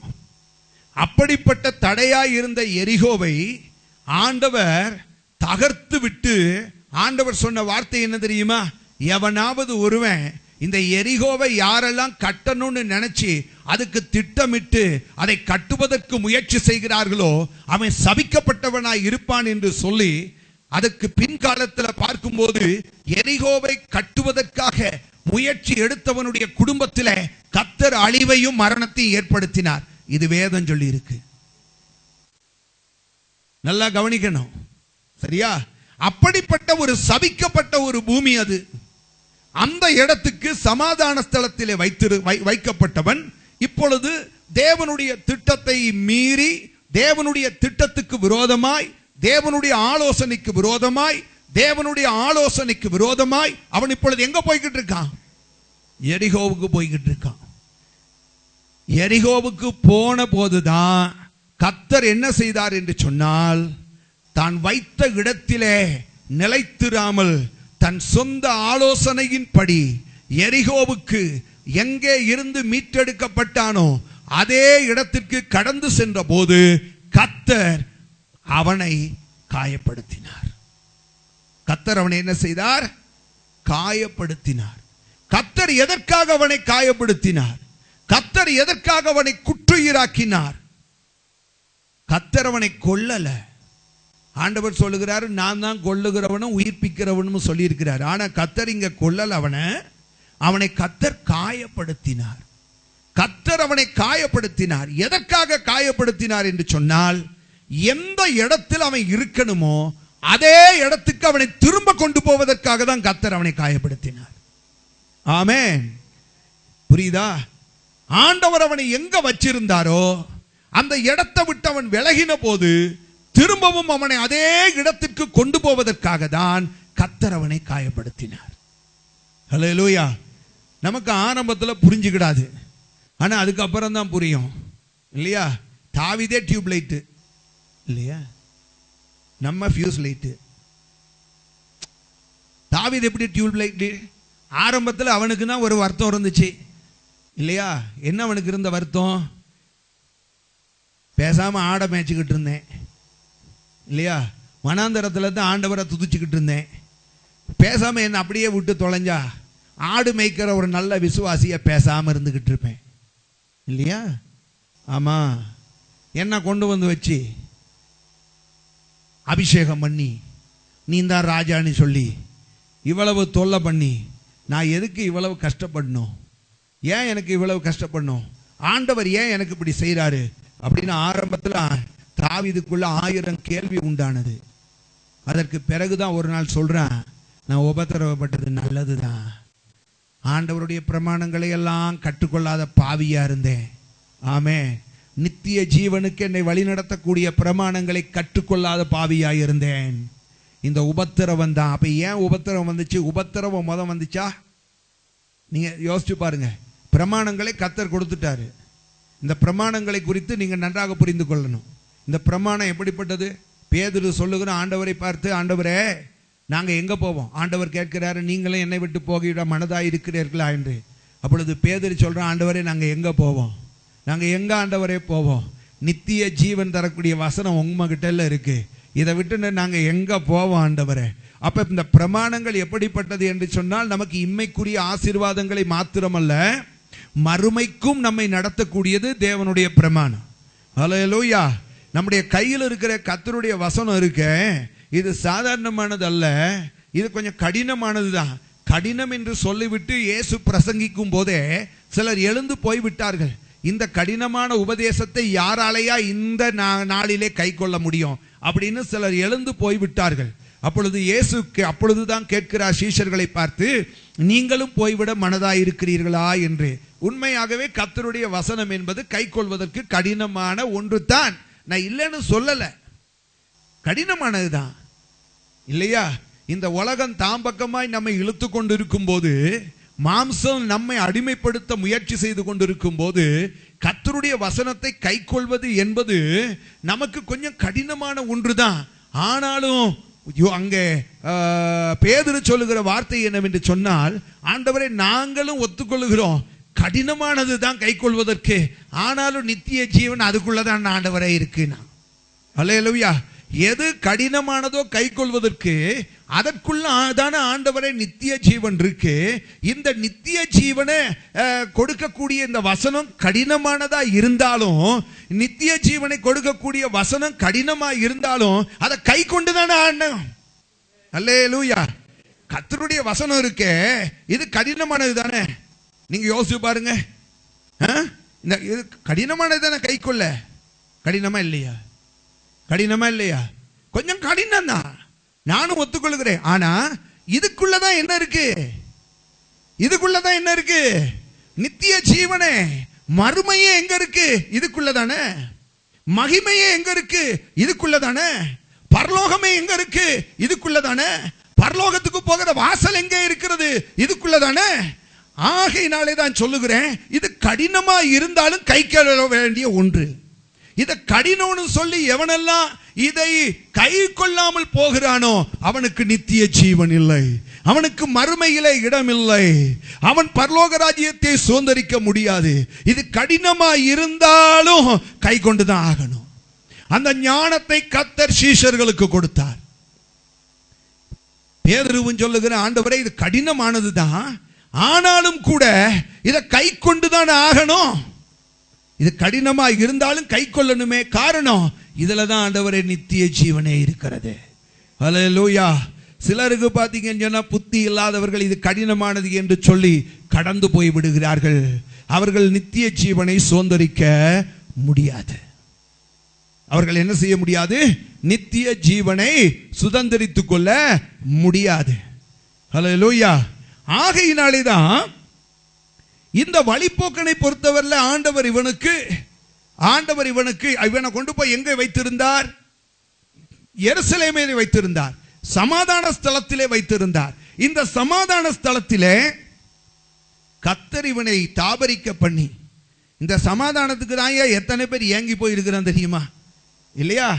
அப்படிப்பட்ட தடையாய் இருந்த எரிகோவை ஆண்டவர் தகர்த்து விட்டு, ஆண்டவர் சொன்ன வார்த்தை என்ன தெரியுமா? எவனாவது ஒருவன் இந்த எரிகோவை யாரெல்லாம் கட்டணும்னு நினைச்சு அதுக்கு திட்டமிட்டு அதை கட்டுவதற்கு முயற்சி செய்கிறார்களோ அவன் சபிக்கப்பட்டவனாய் இருப்பான் என்று சொல்லி, அதுக்கு பின்காலத்தில் பார்க்கும்போது எரிகோவை கட்டுவதற்காக முயற்சி எடுத்தவனுடைய குடும்பத்தில் கர்த்தர் அழிவையும் மரணத்தையும் ஏற்படுத்தினார். இது வேதம் சொல்லி இருக்கு. நல்லா கவனிக்கணும். சரியா? அப்படிப்பட்ட ஒரு சபிக்கப்பட்ட ஒரு பூமி அது. அந்த இடத்துக்கு சமாதான ஸ்தலத்திலே வைக்கப்பட்டவன் இப்பொழுது தேவனுடைய திட்டத்தை மீறி, தேவனுடைய திட்டத்துக்கு விரோதமாய், தேவனுடைய ஆலோசனைக்கு விரோதமாய், தேவனுடைய ஆலோசனைக்கு விரோதமாய் அவன் இப்பொழுது எங்க போய்கிட்டு இருக்கான்? எரிகோவுக்கு போய்கிட்டு இருக்கான். எரிகோவுக்கு போன போதுதான் கர்த்தர் என்ன செய்தார் என்று சொன்னால், தான் வைத்த இடத்திலே நிலைத்திராமல் தன் சொந்த ஆலோசனையின்படி எரிகோவுக்கு எங்கே இருந்து மீட்டெடுக்கப்பட்டானோ அதே இடத்திற்கு கடந்து சென்ற போது கர்த்தர் அவனை காயப்படுத்தினார். கர்த்தர் அவனை என்ன செய்தார்? காயப்படுத்தினார். கர்த்தர் எதற்காக அவனை காயப்படுத்தினார்? கர்த்தர் எதற்காக அவனை குற்றுயிராக்கினார்? கர்த்தர் அவனை கொல்லல. ஆண்டவர் சொல்லுகிறார், நான் தான் கொல்லுகிறவனும் உயிர்ப்பிக்கிறவனும் சொல்லியிருக்கிறார். ஆனா கர்த்தர் இங்க கொல்லல அவனை கர்த்தர் காயப்படுத்தினார். கர்த்தர் அவனை காயப்படுத்தினார். எதற்காக காயப்படுத்தினார் என்று சொன்னால், எந்த இடத்தில் அவன் இருக்கணுமோ அதே இடத்துக்கு அவனை திரும்ப கொண்டு போவதற்காக தான் கர்த்தர் அவனை காயப்படுத்தினார். ஆமென். புரியுதா? ஆண்டவர் அவனை எங்க வச்சிருந்தாரோ அந்த இடத்தை விட்டு அவன் விலகின போது திரும்பவும் அவனை அதே இடத்திற்கு கொண்டு போவதற்காக தான் கர்த்தர் அவனை காயப்படுத்தினார். ஹல்லேலூயா. நமக்கு ஆரம்பத்தில் புரிஞ்சுக்கிடாது, ஆனா அதுக்கப்புறம் தான் புரியும் இல்லையா? தாவீதே டியூப் லைட்டு இல்லையா, நம்ம ஃபியூஸ் லைட்டு. தாவீது எப்படி டியூப் லைட்டு? ஆரம்பத்தில் அவனுக்கு தான் ஒரு வருத்தம் இருந்துச்சு இல்லையா? என்ன அவனுக்கு இருந்த வருத்தம்? பேசாம ஆடை மேய்ச்சிக்கிட்டு இருந்தேன் இல்லையா, வனாந்தரத்தில் தான் ஆண்டவரை துதிச்சுக்கிட்டு இருந்தேன், பேசாம என்ன அப்படியே விட்டு தொலைஞ்சா ஆடு மேய்க்கிற ஒரு நல்ல விசுவாசிய பேசாம இருந்துகிட்டு இருப்பேன் இல்லையா? ஆமா, என்ன கொண்டு வந்து வச்சு அபிஷேகம் பண்ணி நீ தான் ராஜான்னு சொல்லி இவ்வளவு தொல்லை பண்ணி நான் எதுக்கு இவ்வளவு கஷ்டப்படணும்? ஏன் எனக்கு இவ்வளவு கஷ்டப்படணும்? ஆண்டவர் ஏன் எனக்கு இப்படி செய்யறாரு அப்படின்னு ஆரம்பத்தில் தாவீதுக்குள்ள 1000 கேள்வி உண்டானது. அதற்கு பிறகுதான் ஒரு நாள் சொல்றான், நான் உபத்திரவப்பட்டது நல்லதுதான், ஆண்டவருடைய பிரமாணங்களை எல்லாம் கற்றுக்கொள்ளாத பாவியா இருந்தேன். ஆமே, நித்திய ஜீவனுக்கு என்னை வழிநடத்தக்கூடிய பிரமாணங்களை கற்றுக்கொள்ளாத பாவியா இருந்தேன். இந்த உபத்திரவம் தான். அப்ப ஏன் உபத்திரவம் வந்துச்சு? உபத்திரவம் மொதல் வந்துச்சா? நீங்க யோசிச்சு பாருங்க. பிரமாணங்களை கர்த்தர் கொடுத்துட்டாரு. இந்த பிரமாணங்களை குறித்து நீங்க நன்றாக புரிந்து கொள்ளணும். இந்த பிரமாணம் எப்படிப்பட்டது? பேதுரு சொல்லுகிற ஆண்டவரை பார்த்து, ஆண்டவரே நாங்க எங்க போவோம்? ஆண்டவர் கேட்கிறாரு, நீங்களும் என்னை விட்டு போகிற மனதாய் இருக்கிறீர்களா என்று. அப்பொழுது பேதுரு சொல்றான், ஆண்டவரே நாங்க எங்க போவோம்? நாங்க எங்க ஆண்டவரே போவோம்? நித்திய ஜீவன் தரக்கூடிய வசனம் உங்ககிட்ட இருக்கு, இதை விட்டு நாங்க எங்க போவோம் ஆண்டவரே? அப்ப இந்த பிரமாணங்கள் எப்படிப்பட்டது என்று சொன்னால், நமக்கு இம்மைக்குரிய ஆசீர்வாதங்களை மாத்திரமல்ல, மறுமைக்கும் நம்மை நடத்தக்கூடியது தேவனுடைய பிரமாணம். ஹல்லேலூயா. நம்முடைய கையில் இருக்கிற கர்த்தருடைய வசனம் இருக்க, இது சாதாரணமானது அல்ல, இது கொஞ்சம் கடினமானது தான். கடினம் என்று சொல்லிவிட்டு இயேசு பிரசங்கிக்கும் போதே சிலர் எழுந்து போய் விட்டார்கள். இந்த கடினமான உபதேசத்தை யாராலையா இந்த நாளிலே கை கொள்ள முடியும் அப்படின்னு சிலர் எழுந்து போய் விட்டார்கள். அப்பொழுது இயேசு அப்பொழுதுதான் கேட்கிறார் சீஷர்களை பார்த்து, நீங்களும் போய்விட மனதாயிருக்கிறீர்களா என்று. உண்மையாகவே கர்த்தருடைய வசனம் என்பது கை கொள்வதற்கு கடினமான ஒன்று தான். நான் இல்லைன்னு சொல்லல, கடினமானதுதான் இல்லையா? இந்த உலகம் தாம் பக்கமாய் நம்மை இழுத்து கொண்டிருக்கும் போது, மாம்சம் நம்மை அடிமைப்படுத்த முயற்சி செய்து கொண்டிருக்கும் போது, கர்த்தருடைய வசனத்தை கை கொள்வது என்பது நமக்கு கொஞ்சம் கடினமான ஒன்றுதான். ஆனாலும் அங்கே பேதுரு சொல்லுகிற வார்த்தை என்னவென்று சொன்னால், ஆண்டவரை நாங்களும் ஒத்துக்கொள்ளுகிறோம், கடினமானது தான் கை கொள்வதற்கு, ஆனாலும் நித்திய ஜீவன் அதுக்குள்ளதான் ஆண்டவரே இருக்கு. அல்லேலூயா. எது கடினமானதோ கை கொள்வதற்கு, அதற்குள்ள தான ஆண்டவரே நித்திய ஜீவன் இருக்கு. இந்த நித்திய ஜீவனை கொடுக்கக்கூடிய இந்த வசனம் கடினமானதா இருந்தாலும், நித்திய ஜீவனை கொடுக்கக்கூடிய வசனம் கடினமா இருந்தாலும் அதை கை கொண்டு தானே ஆண்டோம். அல்லேலூயா. கர்த்தருடைய வசனம் இருக்கே, இது கடினமானது தானே. நீங்க யோசிச்சு பாருங்க, இந்த இது கடினமானது தானே கை கொள்ள. கடினமா இல்லையா? கடினமா இல்லையா? கொஞ்சம் கடினம் தான், நானும் ஒத்துக்கொள்கிறேன். ஆனா இதுக்குள்ளதான் என்ன இருக்கு? இதுக்குள்ளதான் என்ன இருக்கு? நித்திய ஜீவனே, மறுமையே எங்க இருக்கு? இதுக்குள்ளதானே. மகிமையே எங்க இருக்கு? இதுக்குள்ளதானே. பரலோகமே எங்க இருக்கு? இதுக்குள்ளதானே. பரலோகத்துக்கு போகிற வாசல் எங்க இருக்கிறது? இதுக்குள்ளதானே. ஆகையினாலே தான் சொல்லுகிறேன், இது கடினமா இருந்தாலும் கை கொள்ள வேண்டிய ஒன்று. இதை கடினம்னு சொல்லி எவனெல்லாம் இதை கை கொள்ளாமல் போகிறானோ அவனுக்கு நித்திய ஜீவன் இல்லை, அவனுக்கு மறுமையிலே இடம் இல்லை, அவன் பரலோக ராஜ்யத்தை சுதந்தரிக்க முடியாது. இது கடினமா இருந்தாலும் கை கொண்டுதான் ஆகணும். அந்த ஞானத்தை கர்த்தர் சீஷர்களுக்கு கொடுத்தார். பேதுருவும் சொல்லுகிற, ஆண்டவரே இது கடினமானது தான், ஆனாலும் கூட இதை கை கொண்டுதான் ஆகணும். இது கடினமா இருந்தாலும் கை கொள்ளணுமே. காரணம், இதுல தான் ஆண்டவரே நித்திய ஜீவனே இருக்கிறது. ஹல்லேலூயா. சிலருக்கு பார்த்தீங்கன்னு சொன்னா, புத்தி இல்லாதவர்கள் இது கடினமானது என்று சொல்லி கடந்து போய் விடுகிறார்கள். அவர்கள் நித்திய ஜீவனை சுதந்தரிக்க முடியாது. அவர்கள் என்ன செய்ய முடியாது? நித்திய ஜீவனை சுதந்தரித்துக் கொள்ள முடியாது. ஹல்லேலூயா. ஆகையினாலே தான் இந்த வழிபோக்கனை பொறுத்தவரையில் ஆண்டவர் இவனை கொண்டு போய் எங்கே வைத்திருந்தார்? எருசலேமிலே வைத்திருந்தார், சமாதான ஸ்தலத்திலே வைத்திருந்தார். இந்த சமாதான ஸ்தலத்திலே கர்த்தர் இவனை தாபரிக்க பண்ணி, இந்த சமாதானத்துக்கு தான் எத்தனை பேர் ஏங்கி போயிருக்கிறான் தெரியுமா? இல்லையா?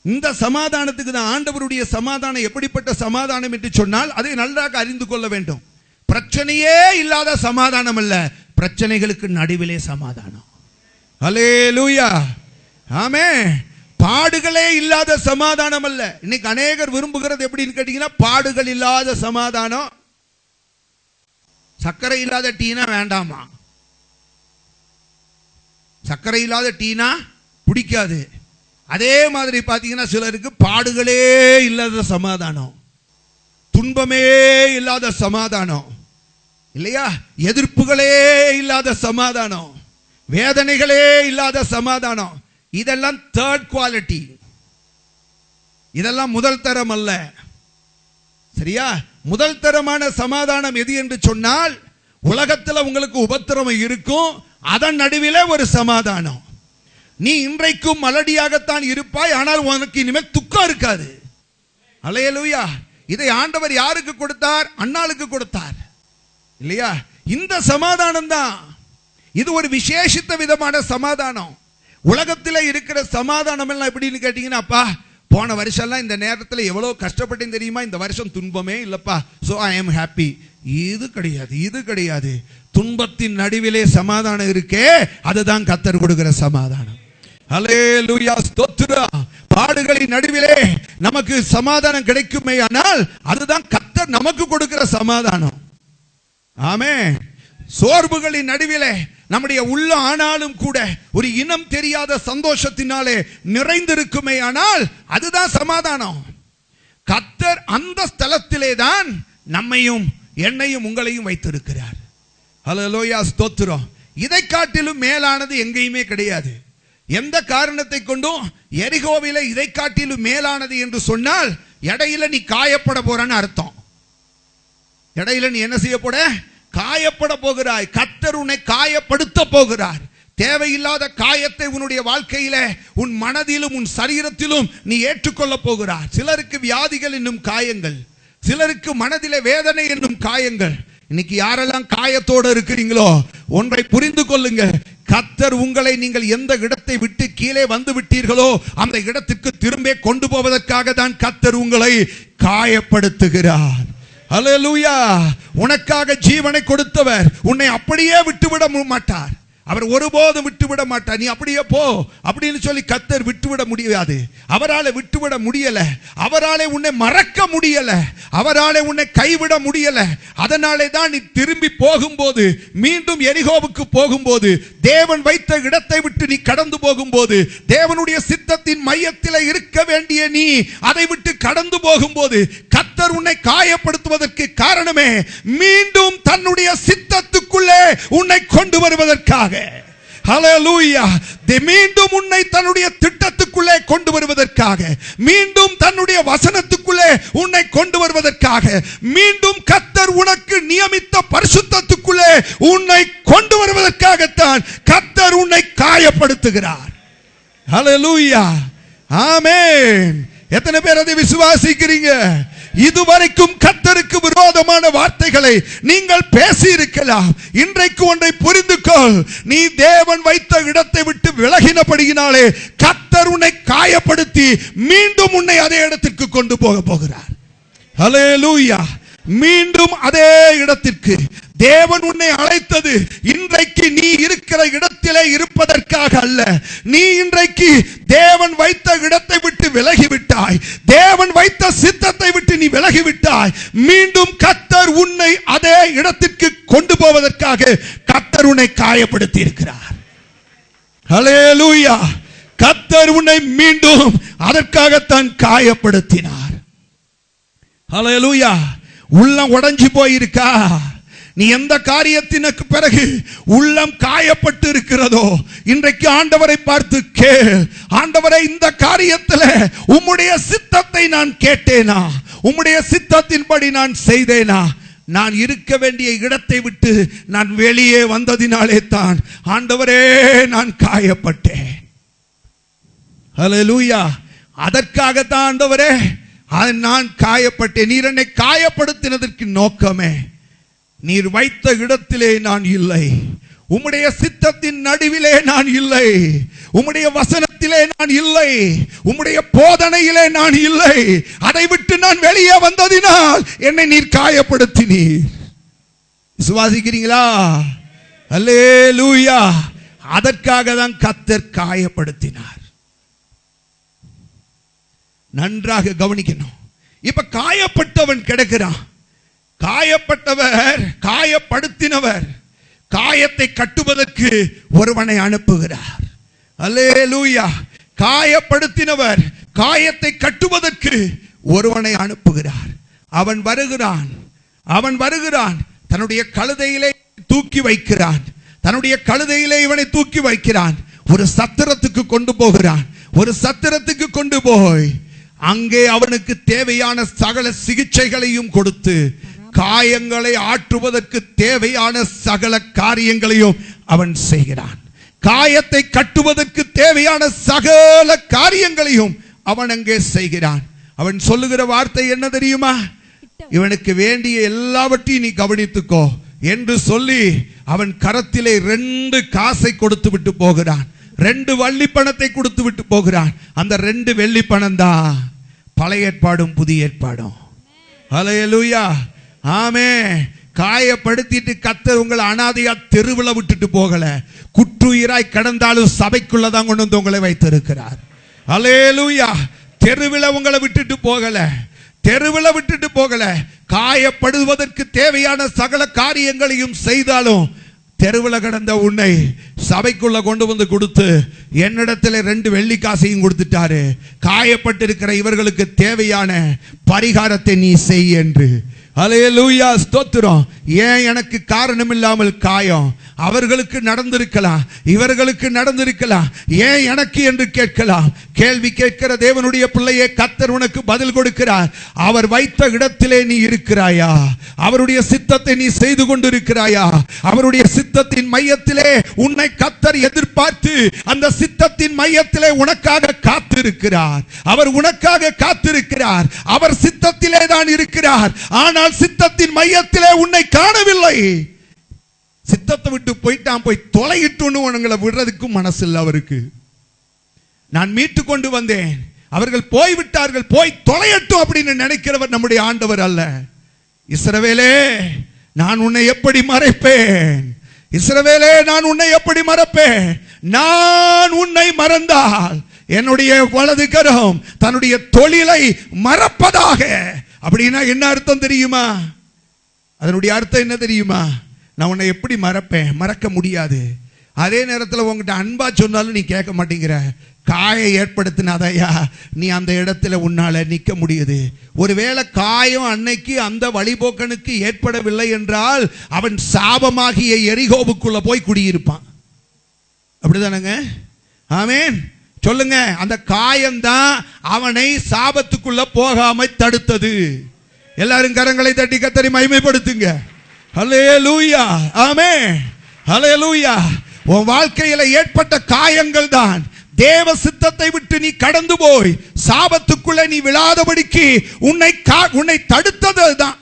இந்த சமாதானத்துக்கு தான். ஆண்டவருடைய சமாதானம் எப்படிப்பட்ட சமாதானம் என்று சொன்னால், அதை நன்றாக அறிந்து கொள்ள வேண்டும். பிரச்சனையே இல்லாத சமாதானம் அல்ல, பிரச்சனைகளுக்கு நடுவிலே சமாதானம். அல்லேலூயா. ஆமென். பாடுகளே இல்லாத சமாதானம் அல்ல. இன்னைக்கு அநேகர் விரும்புகிறது எப்படின்னு கேட்டீங்கன்னா, பாடுகள் இல்லாத சமாதானம். சர்க்கரை இல்லாத டீனா வேண்டாமா? சர்க்கரை இல்லாத டீனா பிடிக்காது. அதே மாதிரி பார்த்தீங்கன்னா, சிலருக்கு பாடுகளே இல்லாத சமாதானம், துன்பமே இல்லாத சமாதானம், இல்லையா? எதிர்ப்புகளே இல்லாத சமாதானம், வேதனைகளே இல்லாத சமாதானம். இதெல்லாம் தேர்ட் குவாலிட்டி, இதெல்லாம் முதல் தரம் அல்ல. சரியா? முதல் தரமான சமாதானம் எது என்று சொன்னால், உலகத்தில் உங்களுக்கு உபத்திரவம் இருக்கும், அதன் நடுவிலே ஒரு சமாதானம். நீ இன்றைக்கும் மலடியாகத்தான் இருப்பாய், ஆனால் உனக்கு இனிமேல் துக்கம் இருக்காது. அல்லேலூயா. இதை ஆண்டவர் யாருக்கு கொடுத்தார்? அன்னாளுக்கு கொடுத்தார், இல்லையா? இந்த சமாதானம் தான். இது ஒரு விசேஷித்த விதமான சமாதானம். உலகத்தில் இருக்கிற சமாதானம் எல்லாம் எப்படின்னு கேட்டீங்கன்னா, அப்பா போன வருஷம் எல்லாம் இந்த நேரத்தில் எவ்வளவு கஷ்டப்பட்டேன் தெரியுமா, இந்த வருஷம் துன்பமே இல்லப்பா, சோ ஐ எம் ஹாப்பி. இது கிடையாது, இது கிடையாது. துன்பத்தின் நடுவிலே சமாதானம் இருக்கே, அதுதான் கர்த்தர் கொடுக்கிற சமாதானம். ஹல்லேலூயா, ஸ்தோத்திரம். பாடுகளின் நடுவிலே நமக்கு சமாதானம் கிடைக்குமே, ஆனால் அதுதான் கர்த்தர் நமக்கு கொடுக்கிற சமாதானம். ஆமென். சோர்வுகளின் நடுவிலே நம்முடைய உள்ள ஆனாலும் கூட ஒரு இனம் தெரியாத சந்தோஷத்தினாலே நிறைந்திருக்குமே, ஆனால் அதுதான் சமாதானம். கர்த்தர் அந்த ஸ்தலத்திலே தான் நம்மையும் என்னையும் உங்களையும் வைத்திருக்கிறார். ஹல்லேலூயா, ஸ்தோத்திரம். இதை காட்டிலும் மேலானது எங்கேயுமே கிடையாது. எந்த காரணத்தை கொண்டும் எரிகோவிலே இதை காட்டிலும் மேலானது என்று சொன்னால், இடையில நீ காயப்பட போறான்னு அர்த்தம். இடையில நீ என்ன செய்ய போற? காயப்பட போகிறாய். கர்த்தர் உன்னை காயப்படுத்த போகிறார். தேவையில்லாத காயத்தை உன்னுடைய வாழ்க்கையில, உன் மனதிலும் உன் சரீரத்திலும் நீ ஏற்றுக்கொள்ள போகிறார். சிலருக்கு வியாதிகள் என்னும் காயங்கள், சிலருக்கு மனதிலே வேதனை என்னும் காயங்கள். இன்னைக்கு யாரெல்லாம் காயத்தோடு இருக்கிறீங்களோ, ஒன்றை புரிந்து கொள்ளுங்க. கர்த்தர் உங்களை, நீங்கள் எந்த இடத்தை விட்டு கீழே வந்து விட்டீர்களோ அந்த இடத்துக்கு திரும்ப கொண்டு போவதற்காக தான் கர்த்தர் உங்களை காயப்படுத்துகிறார். ஹல்லேலூயா. உனக்காக ஜீவனை கொடுத்தவர் உன்னை அப்படியே விட்டுவிட மாட்டார். அவர் ஒருபோதும் விட்டுவிட மாட்டார். நீ அப்படியே போ அப்படின்னு சொல்லி கர்த்தர் விட்டுவிட முடியாது. அவராலே விட்டுவிட முடியல. அவராலே உன்னை மறக்க முடியல. அவராலே உன்னை கைவிட முடியல. அதனாலே தான் நீ திரும்பி போகும்போது, மீண்டும் எரிகோவுக்கு போகும்போது, தேவன் வைத்த இடத்தை விட்டு நீ கடந்து போகும்போது, தேவனுடைய சித்தத்தின் மையத்தில் இருக்க வேண்டிய நீ அதை விட்டு கடந்து போகும்போது, கர்த்தர் உன்னை காயப்படுத்துவதற்கு காரணமே மீண்டும் தன்னுடைய சித்தத்துக்குள்ளே உன்னை கொண்டு வருவதற்காக. ஹல்லேலூயா. மீண்டும் உன்னை தன்னுடைய திட்டத்துக்குள்ளே கொண்டு வருவதற்காக, மீண்டும் தன்னுடைய வசனத்துக்குள்ளே உன்னை கொண்டு வருவதற்காக, மீண்டும் கர்த்தர் உனக்கு நியமித்த பரிசுத்தத்துக்குள்ளே உன்னை கொண்டு வருவதற்காகத்தான் கர்த்தர் உன்னை காயப்படுத்துகிறார். ஹல்லேலூயா. ஆமென். எத்தனை பேர் அதை விசுவாசிக்கிறீங்க? இதுவரைக்கும் கர்த்தருக்கு விரோதமான வார்த்தைகளை நீங்கள் பேசி இருக்கலாம். இன்றைக்கு ஒன்றை புரிந்து கொள். நீ தேவன் வைத்த இடத்தை விட்டு விலகினபடியினாலே கர்த்தர் உன்னை காயப்படுத்தி மீண்டும் உன்னை அதே இடத்திற்கு கொண்டு போக போகிறார். ஹல்லேலூயா. மீண்டும் அதே இடத்திற்கு தேவன் உன்னை அழைத்தது இன்றைக்கு நீ இருக்கிற இடத்திலே இருப்பதற்காக அல்ல. நீ இன்றைக்கு தேவன் வைத்த இடத்தை விட்டு விலகிவிட்டாய். தேவன் வைத்த சித்தத்தை விட்டு நீ விலகிவிட்டாய். மீண்டும் கர்த்தர் உன்னை அதே இடத்திற்கு கொண்டு போவதற்காக கர்த்தர் உன்னை காயப்படுத்தி இருக்கிறார். ஹல்லேலூயா. கர்த்தர் உன்னை மீண்டும் அதற்காகத்தான் காயப்படுத்தினார். ஹல்லேலூயா. உள்ளம் உடைஞ்சு போயிருக்கா? நீ எந்த காரியத்திற்கு பிறகு உள்ளம் காயப்பட்டு இருக்கிறதோ, இன்றைக்கு ஆண்டவரை பார்த்து கேள். ஆண்டவரை, இந்த காரியத்தில் உம்முடைய சித்தத்தை நான் கேட்டேனா? உம்முடைய சித்தத்தின்படி நான் செய்தேனா? நான் இருக்க வேண்டிய இடத்தை விட்டு நான் வெளியே வந்ததினாலே தான் ஆண்டவரே நான் காயப்பட்டேன். ஹல்லேலூயா. அதற்காகத்தான் ஆண்டவரே நான் காயப்பட்டேன். நீர் என்னை காயப்படுத்தினதற்கு நோக்கமே, நீர் வைத்த இடத்திலே நான் இல்லை. உம்முடைய சித்தத்தின் நடுவிலே நான் இல்லை. உம்முடைய வசனத்திலே நான் இல்லை. உம்முடைய போதனையிலே நான் இல்லை. அதை விட்டு நான் வெளியே வந்ததினால் என்னை நீர் காயப்படுத்தினீர். விசுவாசிக்கிறீங்களா? அல்லேலூயா. அதற்காக தான் கர்த்தர் காயப்படுத்தினார். நன்றாக கவனிக்கணும். இப்ப காயப்பட்டவன் கிடக்கிறான். காயப்பட்டவர், காயப்படுத்தினவர் காயத்தை கட்டுவதற்கு ஒருவனை அனுப்புகிறார். அல்லேலூயா. காயப்படுத்தினவர் காயத்தை கட்டுவதற்கு ஒருவனை அனுப்புகிறார். அவன் வருகிறான். அவன் வருகிறான். தன்னுடைய கழுதையிலே தூக்கி வைக்கிறான். தன்னுடைய கழுதையிலே இவனை தூக்கி வைக்கிறான். ஒரு சத்திரத்துக்கு கொண்டு போகிறான். ஒரு சத்திரத்துக்கு கொண்டு போய் அங்கே அவனுக்கு தேவையான சகல சிகிச்சைகளையும் கொடுத்து, காயங்களை ஆற்றுவதற்கு தேவையான சகல காரியங்களையும் அவன் செய்கிறான். காயத்தை கட்டுவதற்கு தேவையான சகல காரியங்களையும் அவன் அங்கே செய்கிறான். அவன் சொல்லுகிற வார்த்தை என்ன தெரியுமா? இவனுக்கு வேண்டிய எல்லாவற்றையும் நீ கவனித்துக்கோ என்று சொல்லி அவன் கரத்திலே 2 காசை கொடுத்து விட்டு போகிறான். 2 வள்ளி பணத்தை கொடுத்து விட்டு போகிறான். அந்த 2 வெள்ளி பணம் தான் பழைய ஏற்பாடும் புதிய ஏற்பாடும். ஹல்லேலூயா. ஆமென். காயப்படுத்திட்டு கர்த்தர் உங்களை அனாதையா தெருவில் விட்டுட்டு போகல. குற்றுயிராய் கடந்தாலும் சபைக்குள்ளதான் கொண்டு வந்து உங்களை வைத்திருக்கிறார். அல்லேலூயா. தெருவில் உங்களை விட்டுட்டு போகல, தெருவில் விட்டுட்டு போகல. காயப்படுவதற்கு தேவையான சகல காரியங்களையும் செய்தாலும் தெருவில் கடந்த உன்னை சபைக்குள்ள கொண்டு வந்து கொடுத்து என்னிடத்துல 2 வெள்ளிக்காசையும் கொடுத்துட்டாரு. காயப்பட்டிருக்கிற இவர்களுக்கு தேவையான பரிகாரத்தை நீ செய் என்று. அல்லேலூயா, ஸ்தோத்திரம். ஏன் எனக்கு காரணம் இல்லாமல் காயம்? அவர்களுக்கு நடந்திருக்கலாம், இவர்களுக்கு நடந்திருக்கலாம், ஏன் எனக்கு என்று கேட்கலாம். கேள்வி கேட்கிற தேவனுடைய பிள்ளையே, கர்த்தர் உனக்கு பதில் கொடுக்கிறார். அவர் வைத்த இடத்திலே நீ இருக்கிறாயா? அவருடைய சித்தத்தை நீ செய்து கொண்டிருக்கிறாயா? அவருடைய சித்தத்தின் மையத்திலே உன்னை கர்த்தர் எதிர்பார்த்து அந்த சித்தத்தின் மையத்திலே உனக்காக காத்திருக்கிறார். அவர் உனக்காக காத்திருக்கிறார். அவர் சித்தத்திலே தான் இருக்கிறார். ஆனால் சித்தத்தின் மையத்திலே உன்னை காணவில்லை. சித்தத்தை விட்டு போயிட்டான், போய் தொலையிட்டு உங்களை விடுறதுக்கும் மனசு இல்லை அவருக்கு. நான் மீட்டு கொண்டு வந்தேன், அவர்கள் போய்விட்டார்கள், போய் தொலையட்டும் அப்படின்னு நினைக்கிறவர் நம்முடைய ஆண்டவர் அல்ல. இஸ்ரவேலே, நான் உன்னை எப்படி மறைப்பேன்? இஸ்ரவேலே, நான் உன்னை எப்படி மறப்பேன்? நான் உன்னை மறந்தால் என்னுடைய வலது கரம் தன்னுடைய தொழிலை மறப்பதாக. அப்படின்னா என்ன அர்த்தம் தெரியுமா? அதனுடைய அர்த்தம் என்ன தெரியுமா? நான் உன்னை எப்படி மறப்பேன்? மறக்க முடியாது. அதே நேரத்தில் உங்ககிட்ட அன்பா சொன்னாலும் நீ கேட்க மாட்டேங்கிற. காயம் ஏற்படுத்தினாதையா நீ அந்த இடத்துல உன்னால நிற்க முடியுது. ஒருவேளை காயம் அன்னைக்கு அந்த வழிபோக்கனுக்கு ஏற்படவில்லை என்றால் அவன் சாபமாகிய எரிகோவுக்குள்ள போய் குடியிருப்பான். அப்படிதானங்க? ஆமென். சொல்லுங்க. அந்த காயம்தான் அவனை சாபத்துக்குள்ள போகாம தடுத்தது. எல்லாரும் கரங்களை தட்டி கர்த்தரை மகிமைப்படுத்துங்க. ஹல்லேலூயா, ஆமென், ஹல்லேலூயா. உன் வாழ்க்கையில ஏற்பட்ட காயங்கள் தான் தேவ சித்தத்தை விட்டு நீ கடந்து போய் சாபத்துக்குள்ள நீ விழாதபடிக்கு உன்னை தடுத்தது தான்.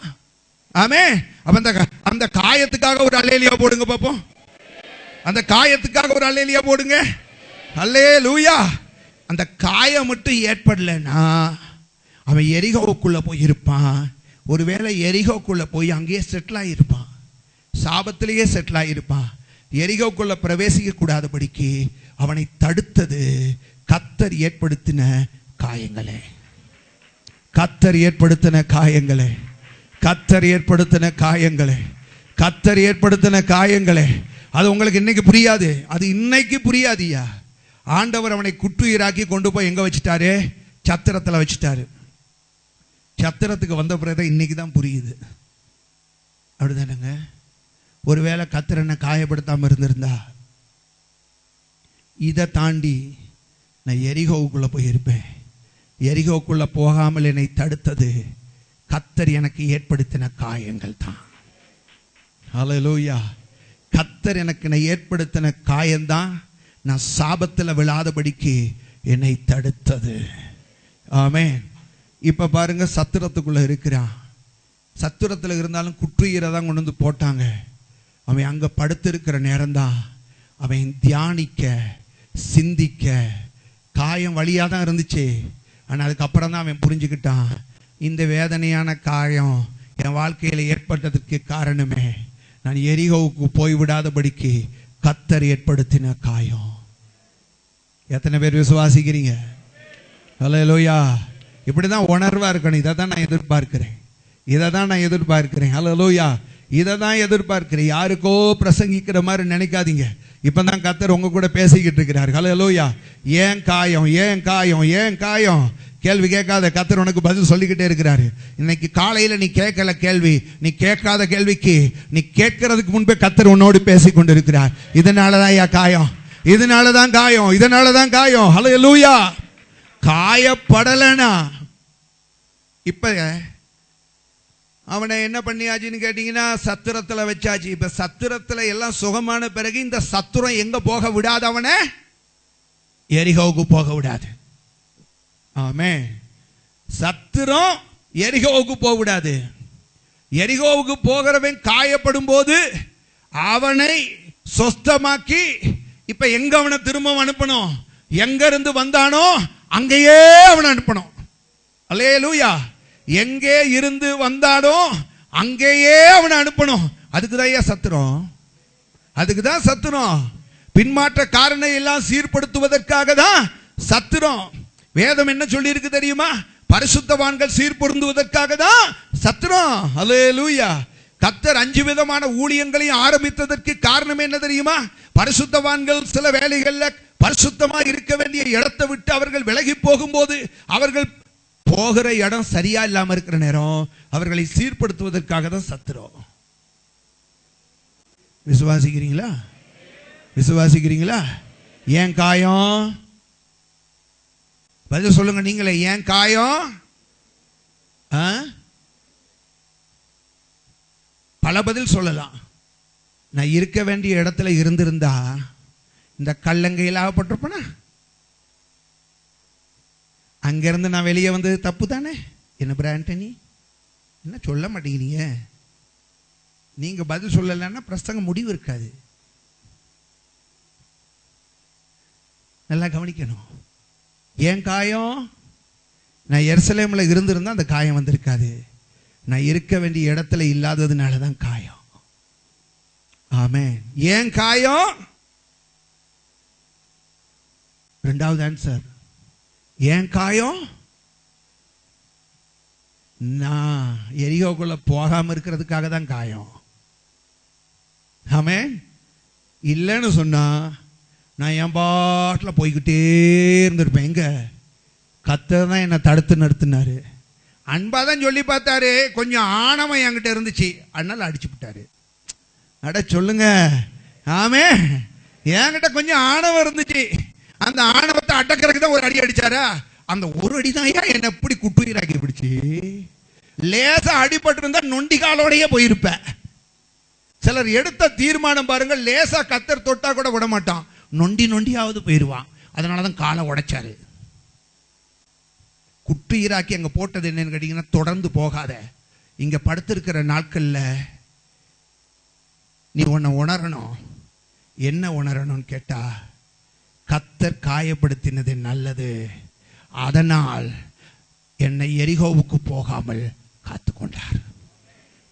ஆமென். அந்த காயத்துக்காக ஒரு அல்லேலியா போடுங்க பாப்போம். அந்த காயத்துக்காக ஒரு அல்லேலியா போடுங்க. அல்லேலூயா. அந்த காயம் மட்டும் ஏற்படலைன்னா அவன் எரிகோவுக்குள்ள போய் இருப்பான். ஒருவேளை எரிகோக்குள்ள போய் அங்கேயே செட்டில் ஆகியிருப்பான், சாபத்திலேயே செட்டில் ஆகியிருப்பான். எரிகோக்குள்ள பிரவேசிக்க கூடாதபடிக்கு அவனை தடுத்தது கர்த்தர் ஏற்படுத்தின காயங்களே. கர்த்தர் ஏற்படுத்தின காயங்களே. கர்த்தர் ஏற்படுத்தின காயங்களே. கர்த்தர் ஏற்படுத்தின காயங்களே. அது உங்களுக்கு இன்னைக்கு புரியாது, அது இன்னைக்கு புரியாதியா. ஆண்டவர் அவனை குற்றுயிராக்கி கொண்டு போய் எங்க வச்சுட்டாரு? சத்திரத்தில் வச்சுட்டாரு. சத்திரத்துக்கு வந்த பிறகு இன்னைக்கு தான் புரியுது. அப்படிதானங்க? ஒருவேளை கர்த்தர் என்ன காயப்படுத்தாம இருந்திருந்தா இதை தாண்டி நான் எரிகோவுக்குள்ள போயிருப்பேன். எரிகோவுக்குள்ள போகாமல் என்னை தடுத்தது கர்த்தர் எனக்கு ஏற்படுத்தின காயங்கள் தான். ஹல்லேலூயா. கர்த்தர் எனக்கு ஏற்படுத்தின காயம்தான் நான் சாபத்தில் விழாதபடிக்கு என்னை தடுத்தது. ஆமென். இப்ப பாருங்க, சத்திரத்துக்குள்ள இருக்கிறான். சத்திரத்தில் இருந்தாலும் குற்றுயிரை தான் கொண்டு வந்து போட்டாங்க. அவன் அங்க படுத்திருக்கிற நேரம்தான் அவன் தியானிக்க, சிந்திக்க. காயம் வழியா தான் இருந்துச்சு. ஆனால் அதுக்கப்புறம் தான் அவன் புரிஞ்சுக்கிட்டான், இந்த வேதனையான காயம் என் வாழ்க்கையில் ஏற்பட்டதற்கு காரணமே நான் எரிகோவுக்கு போய்விடாதபடிக்கு கர்த்தர் ஏற்படுத்தின காயம். எத்தனை பேர் விசுவாசிக்கிறீங்க? ஹல்லேலூயா. இப்படிதான் உணர்வா இருக்கணும். இதை தான் நான் எதிர்பார்க்கிறேன். இதை தான் நான் எதிர்பார்க்கிறேன். ஹல்லேலூயா. இதை தான் எதிர்பார்க்கிறேன். யாருக்கோ பிரசங்கிக்கிற மாதிரி நினைக்காதீங்க. இப்பதான் கர்த்தர் உங்க கூட பேசிக்கிட்டு இருக்கிறார். ஹல்லேலூயா. ஏன் காயம், ஏன் காயம், ஏன் காயம்? கேள்வி கேட்காத, கர்த்தர் உனக்கு பதில் சொல்லிக்கிட்டே இருக்கிறாரு. இன்னைக்கு காலையில நீ கேட்கல கேள்வி, நீ கேட்காத கேள்விக்கு நீ கேட்கறதுக்கு முன்பே கர்த்தர் உன்னோடு பேசி கொண்டு இருக்கிறார். இதனாலதான் காயம், இதனாலதான் காயம், இதனாலதான் காயம். ஹல்லேலூயா. காயப்படலனா இப்ப அவனை என்ன பண்ணியாச்சுன்னு கேட்டீங்கன்னா சத்திரத்துல வச்சாச்சு. இப்ப சத்திரத்துல எல்லாம் சுகமான பிறகு இந்த சத்திரம் எங்க போக விடாது, அவனை எரிகோவுக்கு போக விடாது. ஆமென். சத்திரம் எரிகோவுக்கு போக விடாது. எரிகோவுக்கு போகிறவன் காயப்படும் போது அவனை சொஸ்தமாக்கி இப்ப எங்க அவனை திரும்ப அனுப்பணும்? எங்க இருந்து வந்தானோ அங்கேயே அவனை அனுப்பணும். அல்லேலூயா. எங்கே இருந்து வந்தானோ அங்கேயே அவனை அனுப்பணும். அதுக்குதான் சத்துரம், அதுக்குதான் சத்துரம். பின்மாற்ற காரனை எல்லாம் சீர்படுத்துவதற்காக தான் சத்துரம். வேதம் என்ன சொல்லி இருக்கு தெரியுமா? பரிசுத்தவான்கள் சீர்பொருந்துவதற்காக தான் சத்துரம். அல்லேலூயா. கர்த்தர் 5 விதமான ஊழியங்களையும் ஆரம்பித்ததற்கு காரணம் என்ன தெரியுமா? பரிசுத்தவான்கள் சில வேளைகள்ல பரிசுத்தமா இருக்க வேண்டிய இடத்தை விட்டு அவர்கள் விலகி போகும்போது, அவர்கள் போகிற இடம் சரியா இல்லாம இருக்கிற நேரம் அவர்களை சீர்படுத்துவதற்காக தான் சத்துரம். விசுவாசிக்கிறீங்களா? விசுவாசிக்கிறீங்களா? ஏன் காயம்? பதில் சொல்லுங்க நீங்களே. ஏன் காயம்? பல பதில் சொல்லலாம். நான் இருக்க வேண்டிய இடத்துல இருந்திருந்தா இந்த கல்லங்கையில் ஆகப்பட்டிருப்பேனா? அங்கிருந்து நான் வெளியே வந்தது தப்பு தானே? என்ன பிராண்டனி, என்ன சொல்ல மாட்டேங்கிறீங்க? நீங்க பதில் சொல்லலைன்னா பிரசங்க முடிவு இருக்காது. நல்லா கவனிக்கணும். ஏன் காயம்? நான் எருசலேம்ல இருந்திருந்தா அந்த காயம் வந்திருக்காது. நான் இருக்க வேண்டிய இடத்துல இல்லாததுனால தான் காயம். ஆமென். ஏன் காயம்? இரண்டாவது ஆன்சர், ஏன் காயம்? நான் எரிகோக்குள்ள போகாம இருக்கிறதுக்காக தான் காயம். ஆமென். இல்லைன்னு சொன்னா நான் என் பாட்டில் போய்கிட்டே இருந்திருப்பேன். எங்க கர்த்தர் தான் என்னை தடுத்து நிறுத்தினாரு. அன்பா தான் சொல்லி பார்த்தாரு. கொஞ்சம் ஆணவம் என்கிட்ட இருந்துச்சு, அதனால அடிச்சு விட்டாரு. அட சொல்லுங்க. ஆமென். என்கிட்ட கொஞ்சம் ஆணவம் இருந்துச்சு, அந்த ஆணவத்தை அடக்கிறதுக்கு தான் ஒரு அடி அடிச்சாரா? அந்த ஒரு அடி தான் என்னை எப்படி குட்டுயிராக்கி பிடிச்சி. லேசா அடிபட்டு இருந்தா நொண்டி காலோடையே போயிருப்பேன். சிலர் எடுத்த தீர்மானம் பாருங்க, லேசா கர்த்தர் தொட்டா கூட விட மாட்டான், நொண்டி நொண்டியாவது போயிருவான். அதனாலதான் காலை உடைச்சாரு. குட்டுயிராக்கி அங்க போட்டது என்னன்னு கேட்டீங்கன்னா, தொடர்ந்து போகாத, இங்க படுத்திருக்கிற நாட்கள்ல நீ உன்னை உணரணும். என்ன உணரணும்னு கேட்டா, கர்த்தர் காயப்படுத்தினது நல்லது, அதனால் என்னை எரிகோவுக்கு போகாமல் காத்துக்கொண்டார்.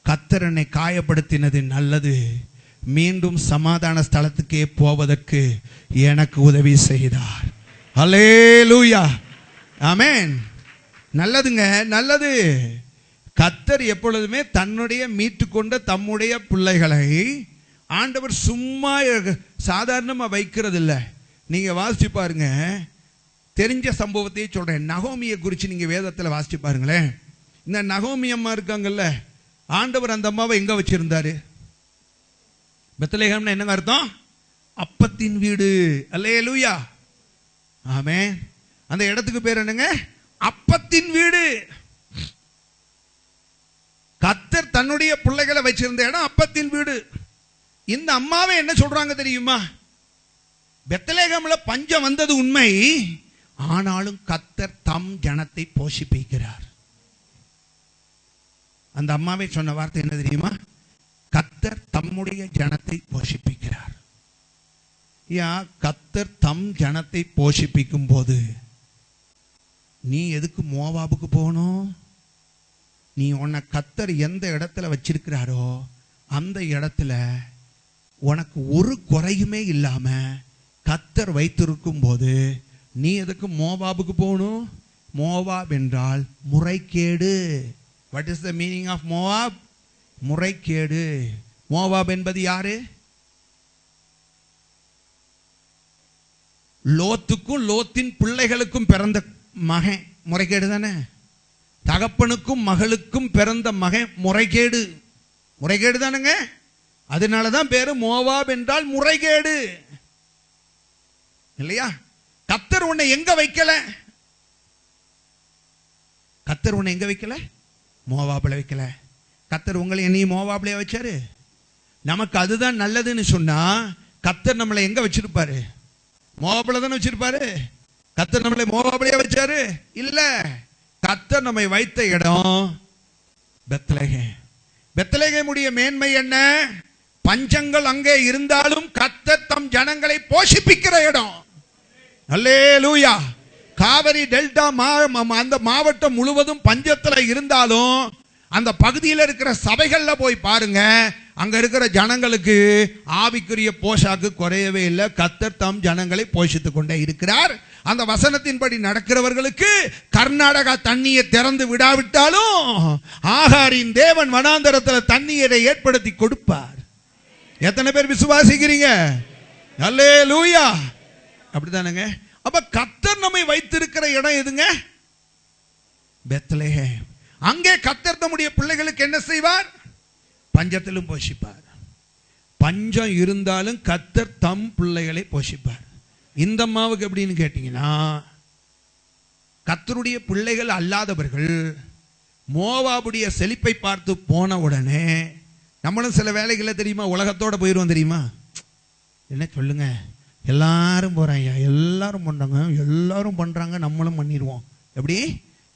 கர்த்தர் என்னை காயப்படுத்தினது நல்லது, மீண்டும் சமாதான ஸ்தலத்துக்கே போவதற்கு எனக்கு உதவி செய்தார். அல்லேலூயா. ஆமென். நல்லதுங்க, நல்லது. கர்த்தர் எப்பொழுதுமே தன்னுடைய மீட்டுக்கொண்ட தம்முடைய பிள்ளைகளை ஆண்டவர் சும்மா சாதாரணமா வைக்கிறது இல்லை. நீங்க வாசிச்சு பாருங்க, தெரிஞ்ச சம்பவத்தையே சொல்றேன். நகோமியை குறித்து நீங்க வேதத்தில் வாசிச்சு பாருங்களேன். இந்த நகோமி அம்மா இருக்காங்கல்ல, ஆண்டவர் அந்த அம்மாவை எங்க வச்சிருந்தாரு? பெத்லகேம்னா என்னங்க அர்த்தம்? அப்பத்தின் வீடு. அல்லேலூயா. ஆமென். அந்த இடத்துக்கு பேர் என்னங்க? அப்பத்தின் வீடு. கர்த்தர் தன்னுடைய பிள்ளைகளை வச்சிருந்த இடம் அப்பத்தின் வீடு. இந்த அம்மாவை என்ன சொல்றாங்க தெரியுமா? பெத்லகேம்ல பஞ்சம் வந்தது உண்மை, ஆனாலும் கர்த்தர் தம் ஜனத்தை போஷிப்பிக்கிறார். அந்த அம்மாவை சொன்ன வார்த்தை என்ன தெரியுமா? கர்த்தர் தம்முடைய ஜனத்தை போஷிப்பிக்கிறார். கர்த்தர் தம் ஜனத்தை போஷிப்பிக்கும் போது நீ எதுக்கு மோவாபுக்கு போகணும்? நீ உன்னை கர்த்தர் எந்த இடத்துல வச்சிருக்கிறாரோ அந்த இடத்துல உனக்கு ஒரு குறையுமே இல்லாம கர்த்தர் வைத்திருக்கும் போது நீ எதுக்கு மோவாபுக்கு போகணும்? மோவாப் என்றால் முறைகேடு. What is the meaning of Moab? முறைகேடு. மோவாப் என்பது யாரு? லோத்துக்கும் லோத்தின் பிள்ளைகளுக்கும் பிறந்த மகன். முறைகேடு தானே? தகப்பனுக்கும் மகளுக்கும் பிறந்த மகன் முறைகேடு. முறைகேடு தானுங்க. அதனாலதான் பேரு மோவாப் என்றால் முறைகேடு இல்லையா? கர்த்தர் உன்னை எங்க வைக்கல? கர்த்தர் உன்னை எங்க வைக்கல? மோவாப்ல வைக்கல. கர்த்தர் உங்களை என்னையும் மோவாப்லயே வச்சாரு. நமக்கு அதுதான் நல்லதுன்னு சொன்னா கர்த்தர் நம்மளை எங்க வச்சிருப்பாரு? மோவாப்ல தானே வச்சிருப்பாரு. கர்த்தர் நம்மளை மோவாப்லயே வச்சாரு? இல்ல. கர்த்தர் நம்மை வைத்த இடம் பெத்லகேம். பெத்லகேமுடைய மேன்மை என்ன? பஞ்சங்கள் அங்கே இருந்தாலும் கர்த்தர் தம் ஜனங்களை போஷிப்பிக்கிற இடம். அல்லேலூயா. காவிரி டெல்டா அந்த மாவட்டம் முழுவதும் பஞ்சத்துல இருந்தாலும் அந்த பகுதியில் இருக்கிற சபைகள்ல போய் பாருங்க, அங்க இருக்கிற ஜனங்களுக்கு ஆவிக்குரிய போஷாக்கு குறையவே இல்லை. கர்த்தர் தம் ஜனங்களை போஷித்துக் கொண்டே இருக்கிறார். அந்த வசனத்தின்படி நடக்கிறவர்களுக்கு கர்நாடகா தண்ணியை திறந்து விடாவிட்டாலும் ஆகாரின் தேவன் வனாந்தரத்தில் தண்ணீரை ஏற்படுத்தி கொடுப்பார். எத்தனை பேர் விசுவாசிக்கிறீங்க? அல்லேலூயா. அப்படிதானுங்க. அப்ப கர்த்தர் நம்மை வைத்திருக்கிற இடம் எதுங்க? பெத்லெகேம். அங்கே கர்த்தர் நம்முடைய பிள்ளைகளுக்கு என்ன செய்வார்? பஞ்சத்திலும் போஷிப்பார். பஞ்சம் இருந்தாலும் கர்த்தர் தம் பிள்ளைகளை போஷிப்பார். இந்த அம்மாவுக்கு எப்படின்னு கேட்டீங்கன்னா, கர்த்தருடைய பிள்ளைகள் அல்லாதவர்கள் மோவாபுடைய செழிப்பை பார்த்து போன உடனே, நம்மளும் சில வேலைகளை தெரியுமா உலகத்தோட போயிடுவோம் தெரியுமா? என்ன சொல்லுங்க, எல்லாரும் போறாங்க, எல்லாரும் பண்றாங்க, எல்லாரும் பண்றாங்க, நம்மளும் பண்ணிடுவோம். எப்படி?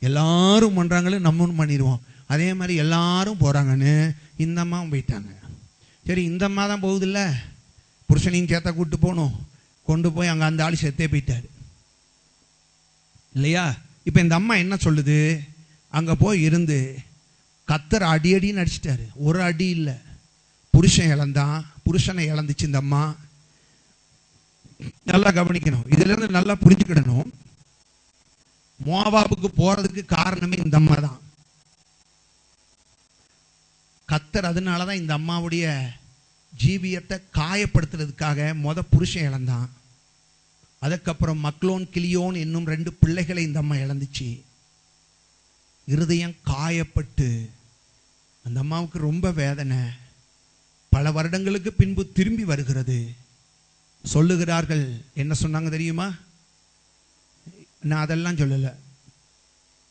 எல்லாரும் பண்றாங்களே நம்மளும் பண்ணிடுவோம். அதே மாதிரி எல்லாரும் போறாங்கன்னு இந்த அம்மாவும் போயிட்டாங்க. சரி, இந்த அம்மா தான் போகுதில்ல, புருஷனையும் சேர்த்தா கூட்டு போகணும். கொண்டு போய் அங்கே அந்த ஆள் செத்தே போயிட்டாரு இல்லையா? இப்போ இந்த அம்மா என்ன சொல்லுது? அங்கே போய் இருந்து கர்த்தர் அடி அடின்னு அடிச்சிட்டாரு. ஒரு அடி இல்லை, புருஷன் இழந்தான், புருஷனை இழந்துச்சு இந்த அம்மா. நல்லா கவனிக்கணும், இதுல இருந்து நல்லா புரிஞ்சுக்கிடணும். மோவாபுக்கு போறதுக்கு காரணமே இந்த அம்மா தான். கர்த்தர் அதனாலதான் இந்த அம்மாவுடைய ஜீவியத்தை காயப்படுத்துறதுக்காக புருஷன் இழந்தான். அதுக்கப்புறம் மக்லோன் கிளியோன் என்னும் 2 பிள்ளைகளை இந்த அம்மா இழந்துச்சு. இருதயம் காயப்பட்டு அந்த அம்மாவுக்கு ரொம்ப வேதனை. பல வருடங்களுக்கு பின்பு திரும்பி வருகிறது. சொல்லுகிறார்கள், என்ன சொன்னாங்க தெரியுமா? நான் அதெல்லாம் சொல்லல.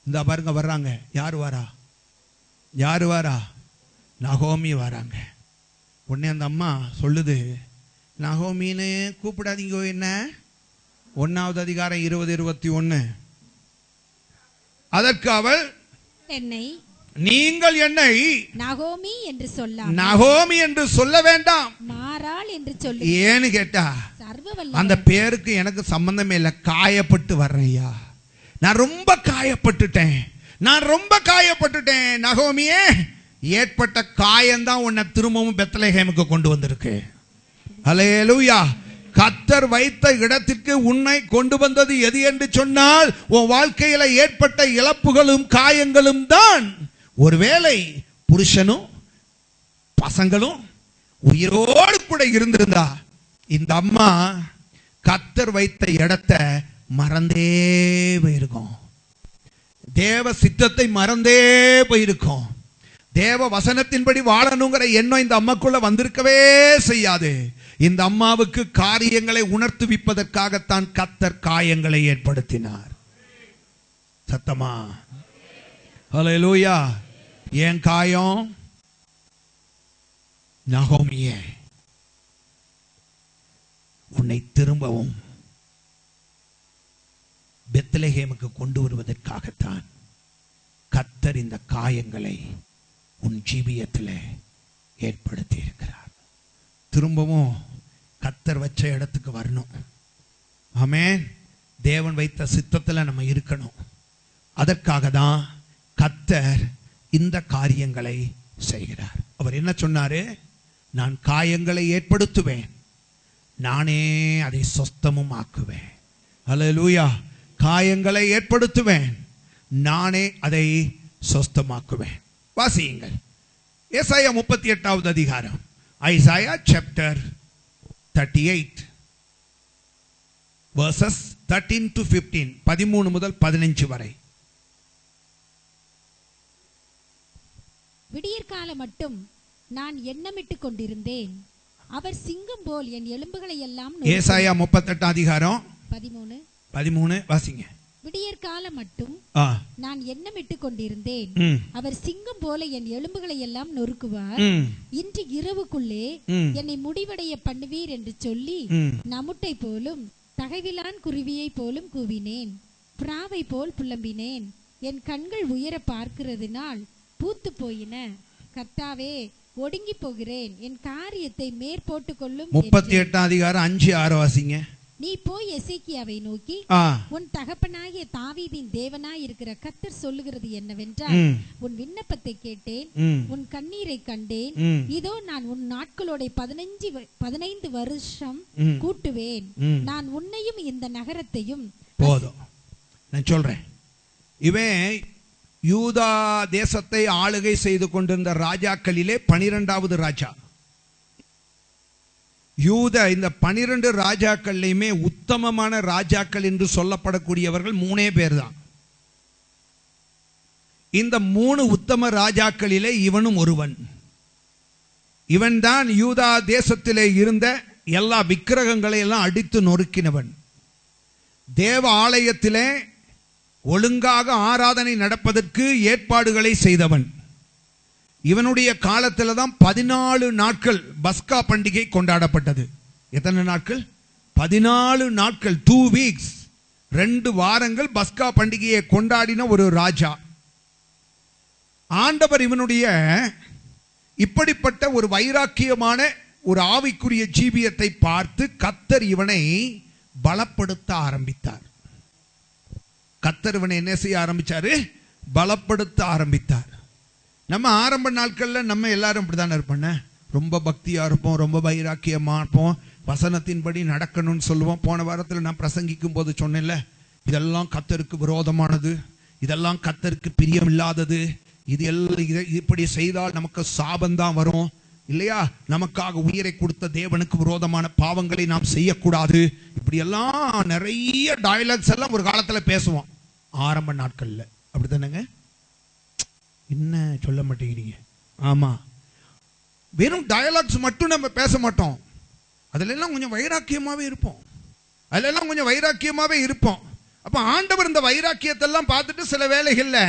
இந்த பாருங்க வர்றாங்க. யாரு வாரா? நகோமி வராங்க. உடனே அந்த அம்மா சொல்லுது, நகோமின்னு கூப்பிடாதீங்க. என்ன 1வது அதிகாரம் 20-21. அதற்கு அவள், நீங்கள் என்னை நகோமி என்று சொல்ல வேண்டாம், மாறாள் என்று சொல்லு. ஏன்னு கேட்டா, அந்த பேருக்கு எனக்கு சம்பந்தமே இல்லை. காயப்பட்டு வர்றேயா, நான் ரொம்ப காயப்பட்டுட்டேன். நகோமியே, ஏற்பட்ட காயம்தான் உன்னை திரும்பவும் பெத்லெகேமுக்கு கொண்டு வந்திருக்கு. அல்லேலூயா. கர்த்தர் வைத்த இடத்திற்கு உன்னை கொண்டு வந்தது எது என்று சொன்னால், உன் வாழ்க்கையில ஏற்பட்ட இழப்புகளும் காயங்களும் தான். ஒருவேளை புருஷனும் பசங்களும் உயிரோடு கூட இருந்திருந்தா, இந்த அம்மா கர்த்தர் வைத்த இடத்தை மறந்தே போயிருக்கும். தேவ சித்தத்தை மறந்தே போயிருக்கும். தேவ வசனத்தின்படி வாழணுங்கிற எண்ணம் இந்த அம்மாக்குள்ள வந்திருக்கவே செய்யாது. இந்த அம்மாவுக்கு காரியங்களை உணர்த்துவிப்பதற்காகத்தான் கர்த்தர் காயங்களை ஏற்படுத்தினார். சத்தமா ஹல்லேலூயா. ஏன் காயம்? நகோமியே, உன்னை திரும்பவும் பெத்லெகேமுக்கு கொண்டு வருவதற்காகத்தான் கர்த்தர் இந்த காயங்களை உன் ஜீவியத்தில் ஏற்படுத்தி இருக்கிறார். திரும்பவும் கர்த்தர் வச்ச இடத்துக்கு வரணும். ஆமென். தேவன் வைத்த சித்தத்தில் நம்ம இருக்கணும். அதற்காக தான் கர்த்தர் இந்த காரியங்களை செய்கிறார். அவர் என்ன சொன்னாரு? நான் காயங்களை ஏற்படுத்துவேன், நானே அதை சொஸ்தமும் ஆக்குவேன். அல்லேலூயா. காயங்களை ஏற்படுத்துவேன், நானே அதை சொஸ்தமாக்குவேன். வாசியுங்கள் ஏசாயா 38வது அதிகாரம். ஐசாயா சாப்டர் 38 verses 13 to 15, 13 முதல் 15 வரை. விடியற்கால மட்டும் நான் எண்ணமிட்டுக் கொண்டிருந்தேன், அவர் சிங்கம் போல் என் எலும்புகளை எல்லாம். ஏசாயா 38 அதிகாரம் 13 வாசிங்க. விடியற்கால மட்டும் நான் எண்ணமிட்டுக் கொண்டிருந்தேன், அவர் சிங்கம் போல என் எலும்புகளை எல்லாம் நொறுக்குவார். இன்று இரவுக்குள்ளே என்னை முடிவடைய பண்ணுவீர் என்று சொல்லி நமுட்டை போலும் தகைவிலான் குருவியை போலும் கூவினேன், புறாவை போல் புலம்பினேன். என் கண்கள் உயர பார்க்கிறதுனால் பூத்து போயின. கர்த்தாவே, ஒடுங்கி போகிறேன், என் காரியத்தை மேற்போட்டுக் கொள்ளும். 38 அதிகாரம் 5-6 வாசிங்க. நீ போய் எசேக்கியாவை நோக்கி, உன் தகப்பனாகிய தாவீதின் தேவனாய் இருக்கிற கர்த்தர் சொல்லுகிறது என்னவென்றால், உன் விண்ணப்பத்தை கேட்டேன், உன் கண்ணீரை கண்டேன். இதோ நான் உன் நாட்களோட 15 வருஷம் கூட்டுவேன். நான் உன்னையும் இந்த நகரத்தையும். போதும், நான் சொல்றேன். இவன் யூதா தேசத்தை ஆளுகை செய்து கொண்டிருந்த ராஜாக்களிலே 12வது ராஜா. யூத இந்த 12 ராஜாக்கள்லையுமே உத்தமமான ராஜாக்கள் என்று சொல்லப்படக்கூடியவர்கள் 3 பேர் தான். இந்த 3 உத்தம ராஜாக்களிலே இவனும் ஒருவன். இவன் தான் யூதா தேசத்திலே இருந்த எல்லா விக்கிரகங்களை எல்லாம் அடித்து நொறுக்கினவன். தேவ ஆலயத்திலே ஒழுங்காக ஆராதனை நடப்பதற்கு ஏற்பாடுகளை செய்தவன். இவனுடைய காலத்தில் தான் 14 நாட்கள் பஸ்கா பண்டிகை கொண்டாடப்பட்டது. எத்தனை நாட்கள்? 14 நாட்கள், 2 வீக்ஸ், 2 வாரங்கள் பஸ்கா பண்டிகையை கொண்டாடின ஒரு ராஜா. ஆண்டவர் இவனுடைய இப்படிப்பட்ட ஒரு வைராக்கியமான ஒரு ஆவிக்குரிய ஜீவியத்தை பார்த்து கர்த்தர் இவனை பலப்படுத்த ஆரம்பித்தார். கர்த்தர் இவனை என்ன செய்ய ஆரம்பிச்சாரு? பலப்படுத்த ஆரம்பித்தார். நம்ம ஆரம்ப நாட்களில் நம்ம எல்லாரும் இப்படிதான் இருப்போம். ரொம்ப பக்தியா இருப்போம், ரொம்ப வைராக்கியமா இருப்போம், வசனத்தின்படி நடக்கணும்னு சொல்லுவோம். போன வாரத்தில் நான் பிரசங்கிக்கும் போது சொன்னேன்ல, இதெல்லாம் கர்த்தருக்கு விரோதமானது, இதெல்லாம் கர்த்தருக்கு பிரியம் இல்லாதது, இது எல்லாம் இப்படி செய்தால் நமக்கு சாபந்தான் வரும் இல்லையா, நமக்காக உயிரை கொடுத்த தேவனுக்கு விரோதமான பாவங்களை நாம் செய்யக்கூடாது, இப்படி எல்லாம் நிறைய டயலாக்ஸ் எல்லாம் ஒரு காலத்துல பேசுவோம் ஆரம்ப நாட்கள்ல. அப்படித்தானங்க? என்ன சொல்ல மாட்டேங்கிறீங்க? ஆமா, வெறும் டயலாக்ஸ் மட்டும் நம்ம பேச மாட்டோம், அதுல எல்லாம் கொஞ்சம் வைராக்கியமாவே இருப்போம், அதுல எல்லாம் கொஞ்சம் வைராக்கியமாவே இருப்போம். அப்ப ஆண்டவர் இந்த வைராக்கியத்தெல்லாம் பார்த்துட்டு சில வேளைகள்ல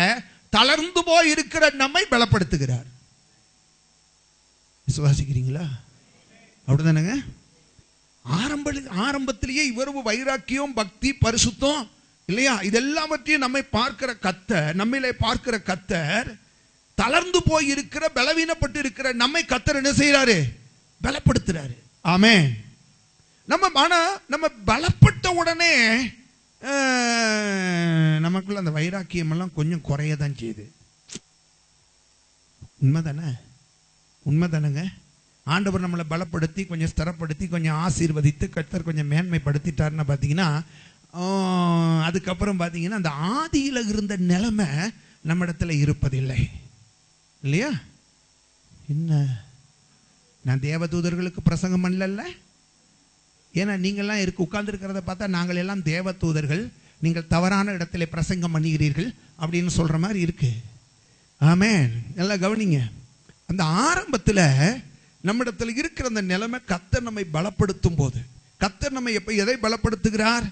தளர்ந்து போய் இருக்கிற நம்மை பலப்படுத்துகிறார். விசுவாசிக்கிறீங்களா? அப்படிதானங்க? ஆரம்பத்திலேயே இவ்வளவு வைராக்கியம், பக்தி, பரிசுத்தம் இல்லையா, இதெல்லாவற்றையும் நம்மை பார்க்கிற கர்த்தர், நம்மிலே பார்க்கிற கர்த்தர் தளர்ந்து போய் இருக்கிற, பலவீனப்பட்டு இருக்கிற நம்மை கர்த்தர் என்ன செய்யறாரு? பலப்படுத்துறாரு. ஆமென். நம்ம பலப்பட்ட உடனே நமக்குள்ள அந்த வைராக்கியம் எல்லாம் கொஞ்சம் குறையதான் செய்யுது. உண்மைதானே? உண்மைதானங்க? ஆண்டவர் நம்மளை பலப்படுத்தி கொஞ்சம் ஸ்திரப்படுத்தி கொஞ்சம் ஆசீர்வதித்து கர்த்தர் கொஞ்சம் மேன்மைப்படுத்திட்டாருன்னா பார்த்தீங்கன்னா, அதுக்கப்புறம் பார்த்தீங்கன்னா அந்த ஆதியில் இருந்த நிலைமை நம்ம இடத்துல இருப்பதில்லை இல்லையா? என்ன, நான் தேவதூதர்களுக்கு பிரசங்கம் பண்ணல, ஏன்னா நீங்கள்லாம் உட்கார்ந்து இருக்கிறத பார்த்தா நாங்கள் எல்லாம் தேவதூதர்கள், நீங்கள் தவறான இடத்துல பிரசங்கம் பண்ணுகிறீர்கள் அப்படின்னு சொல்ற மாதிரி இருக்கு. ஆமென். எல்லாம் கவனிங்க. அந்த ஆரம்பத்தில் நம்மிடத்தில் இருக்கிற அந்த நிலைமை கர்த்தர் நம்மை பலப்படுத்தும் போது, கர்த்தர் நம்மை எப்ப எதை பலப்படுத்துகிறார்?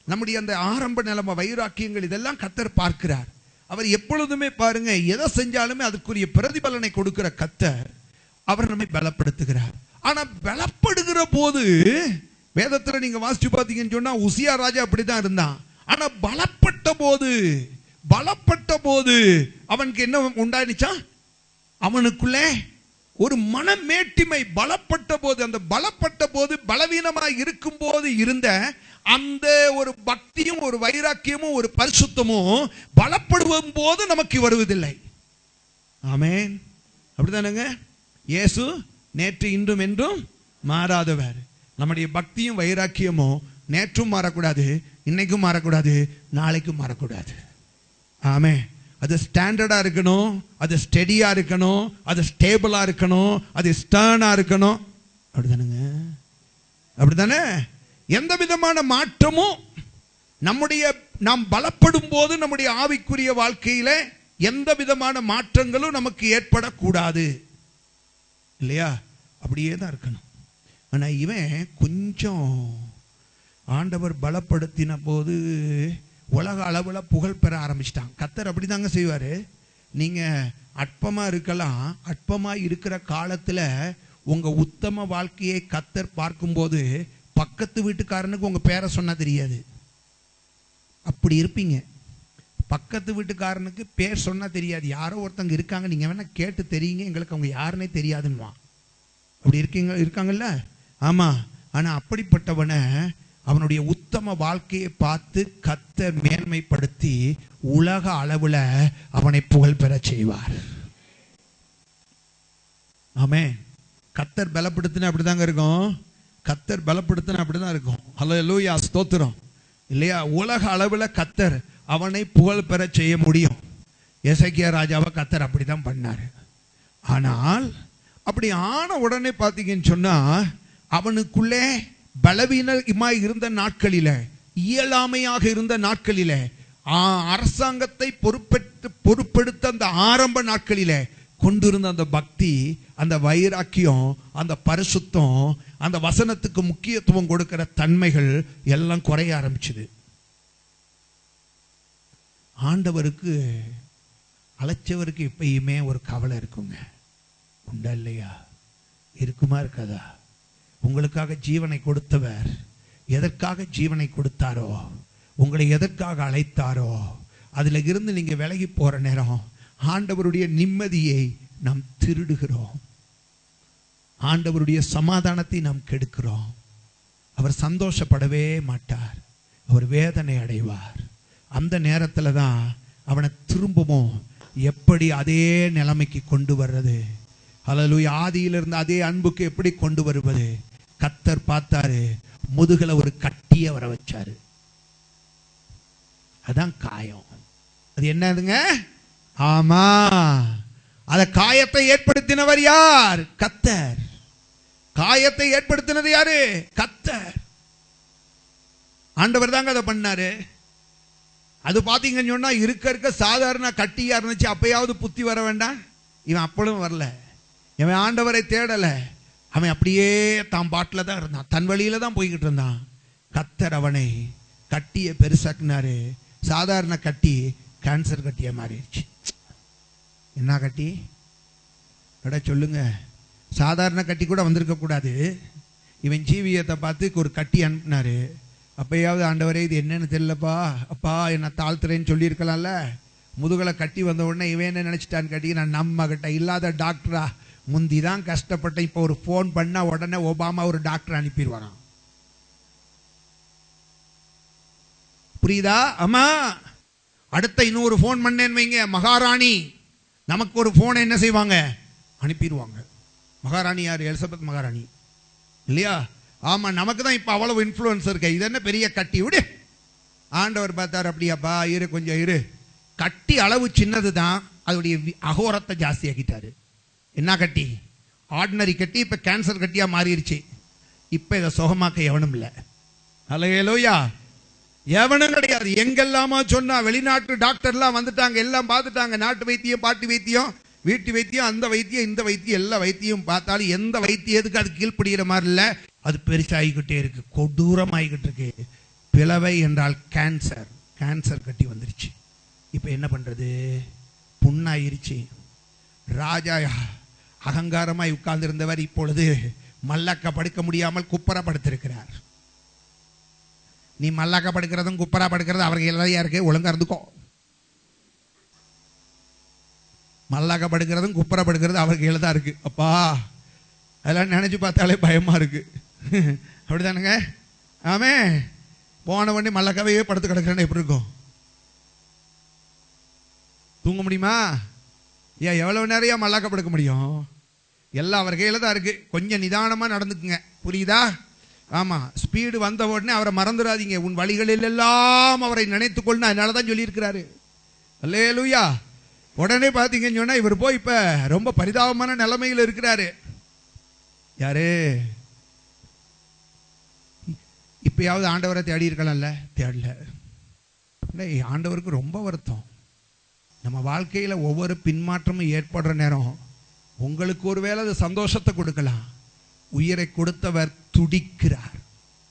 நம்முடைய அந்த ஆரம்ப நிலைமை, வைராக்கியங்கள், இதெல்லாம் கர்த்தர் பார்க்கிறார். அவர் எப்பொழுதுமே பாருங்க, எதை செஞ்சாலுமே அதுக்குரிய பிரதிபலனை கொடுக்கிற கர்த்தர் அவர் நம்மை பலப்படுத்துகிறார். ஆனா பலப்படுகிற போது வேதத்துல நீங்க வாசிச்சு பார்த்தீங்கன்னு சொன்னா உசியா ராஜா அப்படிதான் இருந்தான். ஆனா பலப்பட்ட போது அவனுக்கு என்ன உண்டானிச்சா? அவனுக்குள்ளே ஒரு மனமேட்டிமை. பலப்பட்ட போது, அந்த பலப்பட்ட போது, பலவீனமாய் இருக்கும் போது இருந்த அந்த ஒரு பக்தியும் ஒரு வைராக்கியமும் ஒரு பரிசுத்தமும் பலப்படுவும் போது நமக்கு வருவதில்லை. ஆமென். அப்படிதானங்க? இயேசு நேற்று இன்றும் என்றும் மாறாதவர். நம்முடைய பக்தியும் வைராக்கியமும் நேற்றும் மாறக்கூடாது, இன்னைக்கும் மாறக்கூடாது, நாளைக்கும் மாறக்கூடாது. ஆமென். அது ஸ்டாண்டர்டா இருக்கணும், அது ஸ்டெடியா இருக்கணும், அது ஸ்டேபிளா இருக்கணும், அது ஸ்டர்னா இருக்கணும். அப்படிதானுங்க? அப்படித்தானே? எந்த விதமான மாற்றமும் நாம் பலப்படும் போது நம்முடைய ஆவிக்குரிய வாழ்க்கையில எந்த விதமான மாற்றங்களும் நமக்கு ஏற்படக்கூடாது இல்லையா? அப்படியே தான் இருக்கணும். ஆனா இவன் கொஞ்சம் ஆண்டவர் பலப்படுத்தின போது உலக அளவில் புகழ் பெற ஆரம்பிச்சிட்டான். கர்த்தர் அப்படிதாங்க செய்வாரு. நீங்க அற்பமா இருக்கலாம், அற்பமா இருக்கிற காலத்துல உங்க உத்தம வாழ்க்கையை கர்த்தர் பார்க்கும்போது பக்கத்து வீட்டுக்காரனுக்கு உங்க பேரை சொன்னா தெரியாது. அப்படி இருப்பீங்க. பக்கத்து வீட்டுக்காரனுக்கு பேர் சொன்னா தெரியாது. யாரோ ஒருத்தங்க இருக்காங்க, நீங்க வேணா கேட்டு தெரியுங்க, எங்களுக்கு அவங்க யாருன்னே தெரியாதுன்னுவான். அப்படி இருக்காங்கல்ல? ஆமா. ஆனா அப்படிப்பட்டவனை அவனுடைய உத்தம வாழ்க்கையை பார்த்து கர்த்தர் மேன்மைப்படுத்தி உலக அளவுல அவனை புகழ் பெற செய்வார். ஆமென். கர்த்தர் பலப்படுத்தினா அப்படிதாங்க இருக்கும். கர்த்தர் பலப்படுத்தினா அப்படிதான் இருக்கும். ஹல்லேலூயா, ஸ்தோத்திரம். இல்லையா? உலக அளவுல கர்த்தர் அவனை புகழ் பெற செய்ய முடியும். எசேக்கியா ராஜாவை கர்த்தர் அப்படிதான் பண்ணாரு. ஆனால் அப்படி ஆன உடனே பார்த்தீங்கன்னு சொன்னா அவனுக்குள்ளே பலவீனமாய் இருந்த நாட்களில, இயலாமையாக இருந்த நாட்களில, அரசாங்கத்தை பொறுப்பெடுத்த அந்த ஆரம்ப நாட்களில கொண்டிருந்த அந்த பக்தி, அந்த வைராக்கியம், அந்த பரிசுத்தம், அந்த வசனத்துக்கு முக்கியத்துவம் கொடுக்கிற தன்மைகள் எல்லாம் குறைய ஆரம்பிச்சது. ஆண்டவருக்கு அழைச்சவருக்கு எப்பயுமே ஒரு கவலை இருக்குங்க. உண்டா இல்லையா? இருக்குமா இருக்காதா? உங்களுக்காக ஜீவனை கொடுத்தவர் எதற்காக ஜீவனை கொடுத்தாரோ, உங்களை எதற்காக அழைத்தாரோ, அதுல இருந்து நீங்க விலகி போற நேரம் ஆண்டவருடைய நிம்மதியை நாம் திருடுகிறோம். ஆண்டவருடைய சமாதானத்தை நாம் கெடுக்கிறோம். அவர் சந்தோஷப்படவே மாட்டார். அவர் வேதனை அடைவார். அந்த நேரத்துல தான் அவனை திரும்பவும் எப்படி அதே நிலைமைக்கு கொண்டு வர்றது, ஹல்லேலூயா, ஆதியிலிருந்து அதே அன்புக்கு எப்படி கொண்டு வருவது? கர்த்தர் பார்த்தாரு, முதுகுல ஒரு கட்டிய வர வச்சாரு. அதான் காயம். அது என்னதுங்க? ஆமா, அத காயத்தை ஏற்படுத்தினவர் யார்? கர்த்தர். காயத்தை ஏற்படுத்தினது யாரு? கர்த்தர். ஆண்டவர் தாங்க அதை பண்ணாரு. அது பாத்தீங்கன்னு சொன்னா இருக்க சாதாரண கட்டியா இருந்துச்சு. அப்பயாவது புத்தி வர வேண்டாம். இவன் அப்பளும் வரல. இவன் ஆண்டவரை தேடல. அவன் அப்படியே தான் பாட்டில தான் இருந்தான். தன் வழியில தான் போய்கிட்டு இருந்தான். கர்த்தர் அவனை கட்டிய பெருசாக்குனாரு. சாதாரண கட்டி கேன்சர் கட்டிய மாறிடுச்சு. என்ன கட்டி? சொல்லுங்க. சாதாரண கட்டி கூட வந்திருக்க கூடாது. இவன் ஜீவியத்தை பார்த்து ஒரு கட்டி அனுப்பினாரு. அப்பயாவது ஆண்டவரே இது என்னன்னு தெரியலப்பா, அப்பா என்ன தாழ்த்துறேன்னு சொல்லியிருக்கலாம்ல. முதுகலை கட்டி வந்த உடனே இவன் என்ன நினைச்சிட்டான்னு கட்டி, நான் நம்ம கிட்ட இல்லாத டாக்டரா, முந்தி தான் கஷ்டப்பட்டேன், இப்போ ஒரு ஃபோன் பண்ணா உடனே ஒபாமா ஒரு டாக்டர் அனுப்பிடுவாராம். புரியுதா? ஆமா. அடுத்த இன்னொரு ஃபோன் பண்ணேன்னு வைங்க, மகாராணி நமக்கு ஒரு போனை என்ன செய்வாங்க? அனுப்பிடுவாங்க. மகாராணி யார்? எலிசபெத் மகாராணி இல்லையா? ஆமா, நமக்கு தான் இப்ப அவ்வளவு இன்ஃப்ளூயன்ஸ் இருக்கு. இது என்ன பெரிய கட்டி? விடு. ஆண்டவர் பார்த்தார், அப்படியாப்பா இரு, கொஞ்சம் இரு. கட்டி அளவு சின்னது தான், அதோடைய அகோரத்தை ஜாஸ்தி ஆக்கிட்டாரு. என்ன கட்டி? ஆர்டினரி கட்டி இப்ப கேன்சர் கட்டியா மாறிடுச்சு. இப்ப இதை சுகமாக்க எவனும் இல்லை. ஹல்லேலூயா. எவனும் கிடையாது. எங்கெல்லாமா சொன்னா வெளிநாட்டு டாக்டர்லாம் வந்துட்டாங்க, எல்லாம் பார்த்துட்டாங்க. நாட்டு வைத்தியம், பாட்டு வைத்தியம், வீட்டு வைத்தியம், அந்த வைத்தியம், இந்த வைத்தியம், எல்லா வைத்தியம் பார்த்தாலும் எந்த வைத்தியத்துக்கு அது கீழ்ப்படுகிற மாதிரி இல்லை. அது பெருசாகிக்கிட்டே இருக்கு, கொடூரமாகிக்கிட்டு இருக்கு. பிளவை என்றால் கேன்சர். கேன்சர் கட்டி வந்துருச்சு. இப்ப என்ன பண்றது? புண்ணாயிருச்சு. ராஜா அகங்காரமாய் உட்கார்ந்திருந்தவர் இப்பொழுது மல்லக்க படுக்க முடியாமல் குப்பரா படுத்திருக்கிறார். நீ மல்லாக்க படுக்கிறதும் குப்பரா படுக்கிறது அவருக்கு எல்லாரையா இருக்கு. ஒழுங்கா இருந்துக்கோ. மல்லாக்க படுக்கிறதும் குப்பரா படுக்கிறது அவருக்கு எழுதா இருக்கு. அப்பா அதெல்லாம் நினைச்சு பார்த்தாலே பயமா இருக்கு. அப்படிதானுங்க? ஆமே. போன உடனே மல்லக்காவே படுத்து கிடக்கிறேன்னு எப்படி இருக்கும்? தூங்க முடியுமா? ஏன் எவ்வளவு நேரம் மல்லாக்க படுக்க முடியும்? எல்லாம் அவர் கையில தான் இருக்கு. கொஞ்சம் நிதானமா நடந்துக்குங்க. புரியுதா? ஆமா. ஸ்பீடு வந்த உடனே அவரை மறந்துடாதீங்க. உன் வழிகளில் எல்லாம் அவரை நினைத்துக்கொள்ளு. அதனாலதான் சொல்லி இருக்கிறாரு. அல்லேலூயா. உடனே பாத்தீங்கன்னு சொன்னா இவர் போய் இப்ப ரொம்ப பரிதாபமான நிலைமையில் இருக்கிறாரு. யாரு? இப்பயாவது ஆண்டவரை தேடி இருக்கலாம்ல? தேடல. ஆண்டவருக்கு ரொம்ப வருத்தம். நம்ம வாழ்க்கையில ஒவ்வொரு பின்மாற்றமும் ஏற்படுற நேரம் உங்களுக்கு ஒருவேளை அது சந்தோஷத்தை கொடுக்கலாம். உயிரை கொடுத்தவர் துடிக்கிறார்.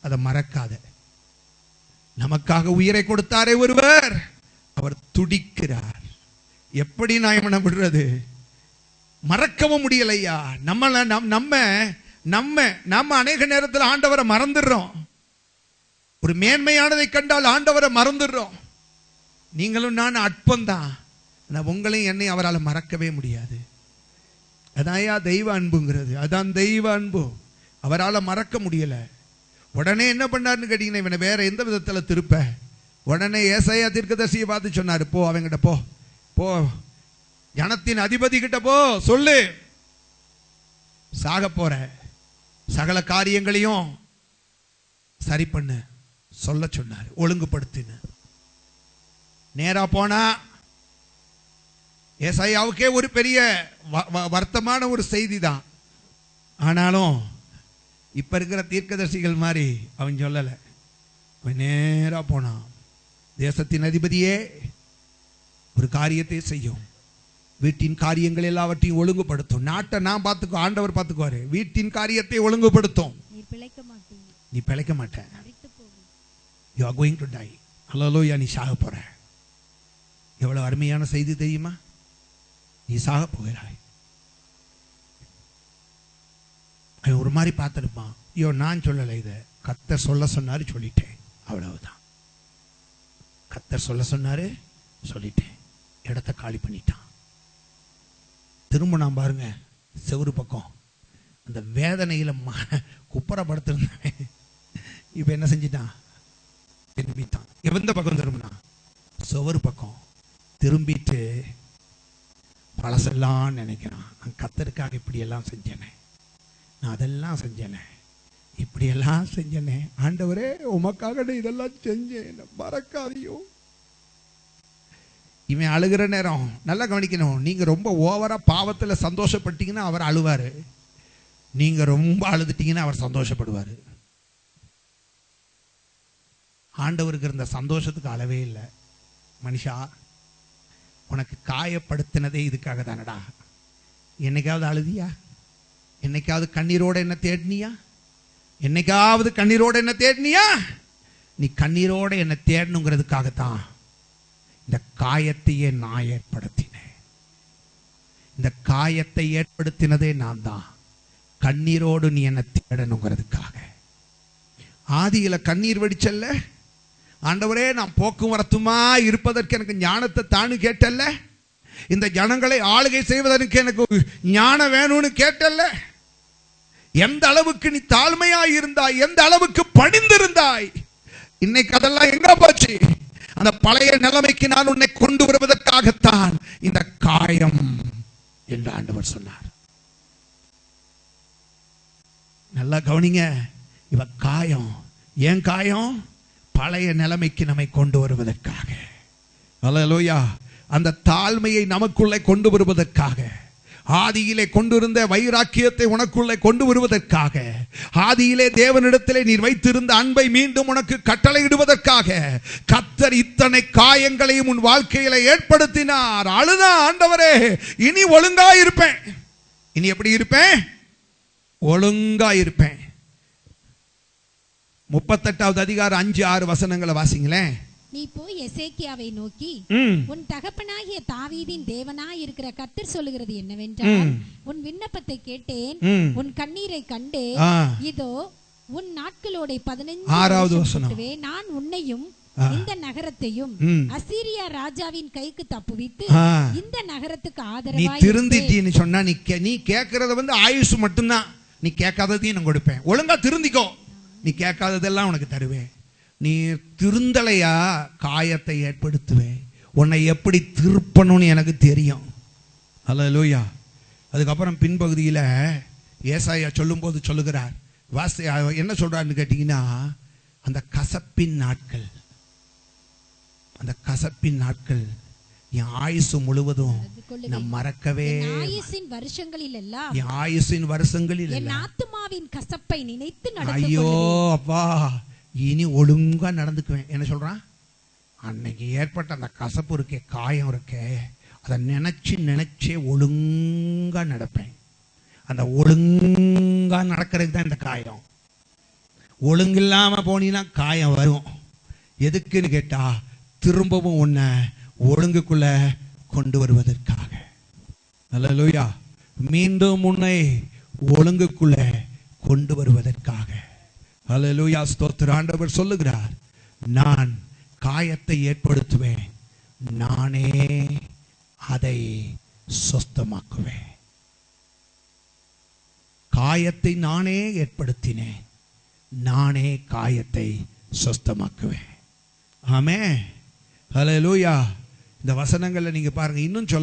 அதை மறக்காத. நமக்காக உயிரை கொடுத்தாரே ஒருவர், அவர் துடிக்கிறார். எப்படி நான் இவனை விடுறது? மறக்கவும் முடியலையா? நம்ம அநேக நேரத்தில் ஆண்டவரை மறந்துடுறோம். ஒரு மேன்மையானதை கண்டால் ஆண்டவரை மறந்துடுறோம். நீங்களும் நான் அற்பம்தான். உங்களையும் என்னை அவரால் மறக்கவே முடியாது. அதான் தெய்வ அன்புங்கிறது. அதான் தெய்வ அன்பு. அவரால் மறக்க முடியல. உடனே என்ன பண்ணாருன்னு கேட்டீங்கன்னா, இவனை வேற எந்த விதத்துல திருப்ப, உடனே ஏசாயா தீர்க்கதரிசியை பார்த்து சொன்னாரு, போ அவங்கிட்ட போ, போ ஜனத்தின் அதிபதி கிட்ட போ, சொல்லு சாக போற, சகல காரியங்களையும் சரி பண்ணு சொல்ல சொன்னார், ஒழுங்குபடுத்தின. நேரா போனா ஏசாயாவுக்கே ஒரு பெரிய வருத்தமான ஒரு செய்தி தான். ஆனாலும் இப்ப இருக்கிற தீர்க்கதரிசிகள் மாதிரி அவன் சொல்லல. அவன் நேரா போனான். தேசத்தின் அதிபதியே, ஒரு காரியத்தை செய்யும், வீட்டின் காரியங்கள் எல்லாவற்றையும் ஒழுங்குபடுத்தும். நாட்டை நான் பார்த்துக்கோ, ஆண்டவர் பார்த்துக்குவாரு. வீட்டின் காரியத்தை ஒழுங்குபடுத்தும். நீ பிழைக்க மாட்ட. You are going to die. ஹல்லேலூயா. நீ சாக போற. எவ்வளவு அருமையான செய்தி தெரியுமா? நீ சாக போகிறாய். அவன் ஒரு மாதிரி பார்த்துருப்பான். ஐயோ, நான் சொல்லலை, இதை கர்த்தர் சொல்ல சொன்னாரு, சொல்லிட்டேன், அவ்வளவுதான். கர்த்தர் சொல்ல சொன்னாரு, சொல்லிட்டேன். இடத்தை காலி பண்ணிட்டான். திரும்ப நான் பாருங்க, செவுரு பக்கம் அந்த வேதனையில குப்பரப்படுத்திருந்தேன். இப்ப என்ன செஞ்சிட்டான்? திரும்பிட்டான். எந்த பக்கம் திரும்பினா? செவுரு பக்கம் திரும்பிட்டு பழசெல்லாம் நினைக்கிறான். நான் கர்த்தருக்காக இப்படியெல்லாம் செஞ்சேனே, நான் அதெல்லாம் செஞ்சேனே, இப்படியெல்லாம் செஞ்சேனே, ஆண்டவரே உமக்காக இதெல்லாம் செஞ்சேன், மறக்காதியோ. இவன் அழுகிற நேரம் நல்லா கவனிக்கணும். நீங்க ரொம்ப ஓவரா பாவத்துல சந்தோஷப்பட்டீங்கன்னா அவர் அழுவாரு. நீங்க ரொம்ப அழுதுட்டீங்கன்னா அவர் சந்தோஷப்படுவாரு. ஆண்டவருக்கு இருந்த சந்தோஷத்துக்கு அளவே இல்லை. மனுஷா, உனக்கு காயப்படுத்தினதே இதுக்காக தானடா. என்னைக்காவது அழுதியா? என்னைக்காவது கண்ணீரோட என்ன தேடினியா? என்னைக்காவது கண்ணீரோட என்ன தேடினியா? நீ கண்ணீரோட என்ன தேடணுங்கிறதுக்காகத்தான் இந்த காயத்தையே நான் ஏற்படுத்தினேன். இந்த காயத்தை ஏற்படுத்தினதே நான் தான். கண்ணீரோடு நீ என்ன தேடணுங்கிறதுக்காக. ஆதியில கண்ணீர் வடிச்சல்ல, ஆண்டவரே நான் போக்குவரத்துமா இருப்பதற்கு எனக்கு ஞானத்தை தானு கேட்டல்ல, இந்த ஜனங்களை ஆளுகை செய்வதற்கு எனக்கு ஞானம் வேணும்னு கேட்டல்ல. எந்த அளவுக்கு நீ தாழ்மையாய் இருந்தாய், எந்த அளவுக்கு பணிந்திருந்தாய். இன்னைக்கு அதெல்லாம் எங்க போச்சு? அந்த பழைய நிலைமைக்கு நான் உன்னை கொண்டு வருவதற்காகத்தான் இந்த காயம் என்று ஆண்டவர் சொன்னார். நல்லா கவனிங்க. இவ காயம், ஏன் காயம்? பழைய நிலைமைக்கு நம்மை கொண்டு வருவதற்காக. அல்லேலூயா. அந்த தாழ்மையை நமக்குள்ளே கொண்டு வருவதற்காக, ஆதியிலே கொண்டிருந்த வைராக்கியத்தை உனக்குள்ளே கொண்டு வருவதற்காக, ஆதியிலே தேவனிடத்திலே நீர் வைத்திருந்த அன்பை மீண்டும் உனக்கு கட்டளையிடுவதற்காக கர்த்தர் இத்தனை காயங்களையும் உன் வாழ்க்கையில ஏற்படுத்தினார். அழுதா, ஆண்டவரே இனி ஒழுங்கா இருப்பேன். இனி எப்படி இருப்பேன்? ஒழுங்கா இருப்பேன். 38வது அதிகாரம் 5-6 வசனங்களை வாசிங்களேன். நீ போய் எசேக்கியாவை நோக்கி, உன் தகப்பனாகிய தாவீதின் தேவனாய் இருக்கிற கர்த்தர் சொல்லுகிறது என்னவென்றால், உன் விண்ணப்பத்தை கேட்டேன், உன் கண்ணீரை கண்டு, இதோ உன் நாட்களோட 15 வருஷம் நான் உன்னையும் இந்த நகரத்தையும் அசீரியா ராஜாவின் கைக்கு தப்புவித்து இந்த நகரத்துக்கு ஆதரவாய் நீ திருந்திட்டீன்னு சொன்னா, நீ கேட்கறத ஆயுசு மட்டும்தான். நீ கேட்காததையும் நான் கொடுப்பேன். ஒழுங்கா திருந்திக்கோ, நீ கேட்காததெல்லாம் உனக்கு தருவேன். நீ திருந்தலையா, காயத்தை ஏற்படுத்துவேன். உன்னை எப்படி திருப்பணும்னு எனக்கு தெரியும். அல்லேலூயா. அதுக்கப்புறம் பின்பகுதியில் ஏசாயா சொல்லும் போது சொல்லுகிறார். என்ன சொல்றாருன்னு கேட்டீங்கன்னா, அந்த கசப்பின் நாட்கள், அந்த கசப்பின் நாட்கள் என் ஆயுசு முழுவதும் நான் மறக்கவே. ஆயுசின் வருஷங்களில் எல்லாம், என் ஆயுசின் வருஷங்களில் என் ஆத்துமாவின் கசப்பை நினைத்து நடந்து, ஐயோ அப்பா இனி ஒழுங்கா நடந்துக்குவேன். என்ன சொல்றான்? அன்னைக்கு ஏற்பட்ட அந்த கசப்பு இருக்கே, காயம் இருக்கே, அதை நினைச்சு நினைச்சே ஒழுங்கா நடப்பேன். அந்த ஒழுங்கா நடக்கிறதுக்கு தான் இந்த காயம். ஒழுங்கில்லாம போனீங்கன்னா காயம் வரும். எதுக்குன்னு கேட்டா, திரும்பவும் உன்னை ஒழுங்குக்குள்ள கொண்டு வருவதற்காக. அல்லேலூயா. மீண்டும் உன்னை ஒழுங்குக்குள்ள கொண்டு வருவதற்காக. அல்லேலூயா. ஸ்தோத்திரம். ஆண்டவர் சொல்லுகிறார், நான் காயத்தை ஏற்படுத்துவேன், நானே அதை சொஸ்தமாக்குவேன். காயத்தை நானே ஏற்படுத்தினேன், நானே காயத்தை சுஸ்தமாக்குவேன். ஆமென். ஹல்லேலூயா. இந்த வசனங்களை நீங்க பாருங்க, இன்னும் சொல்ல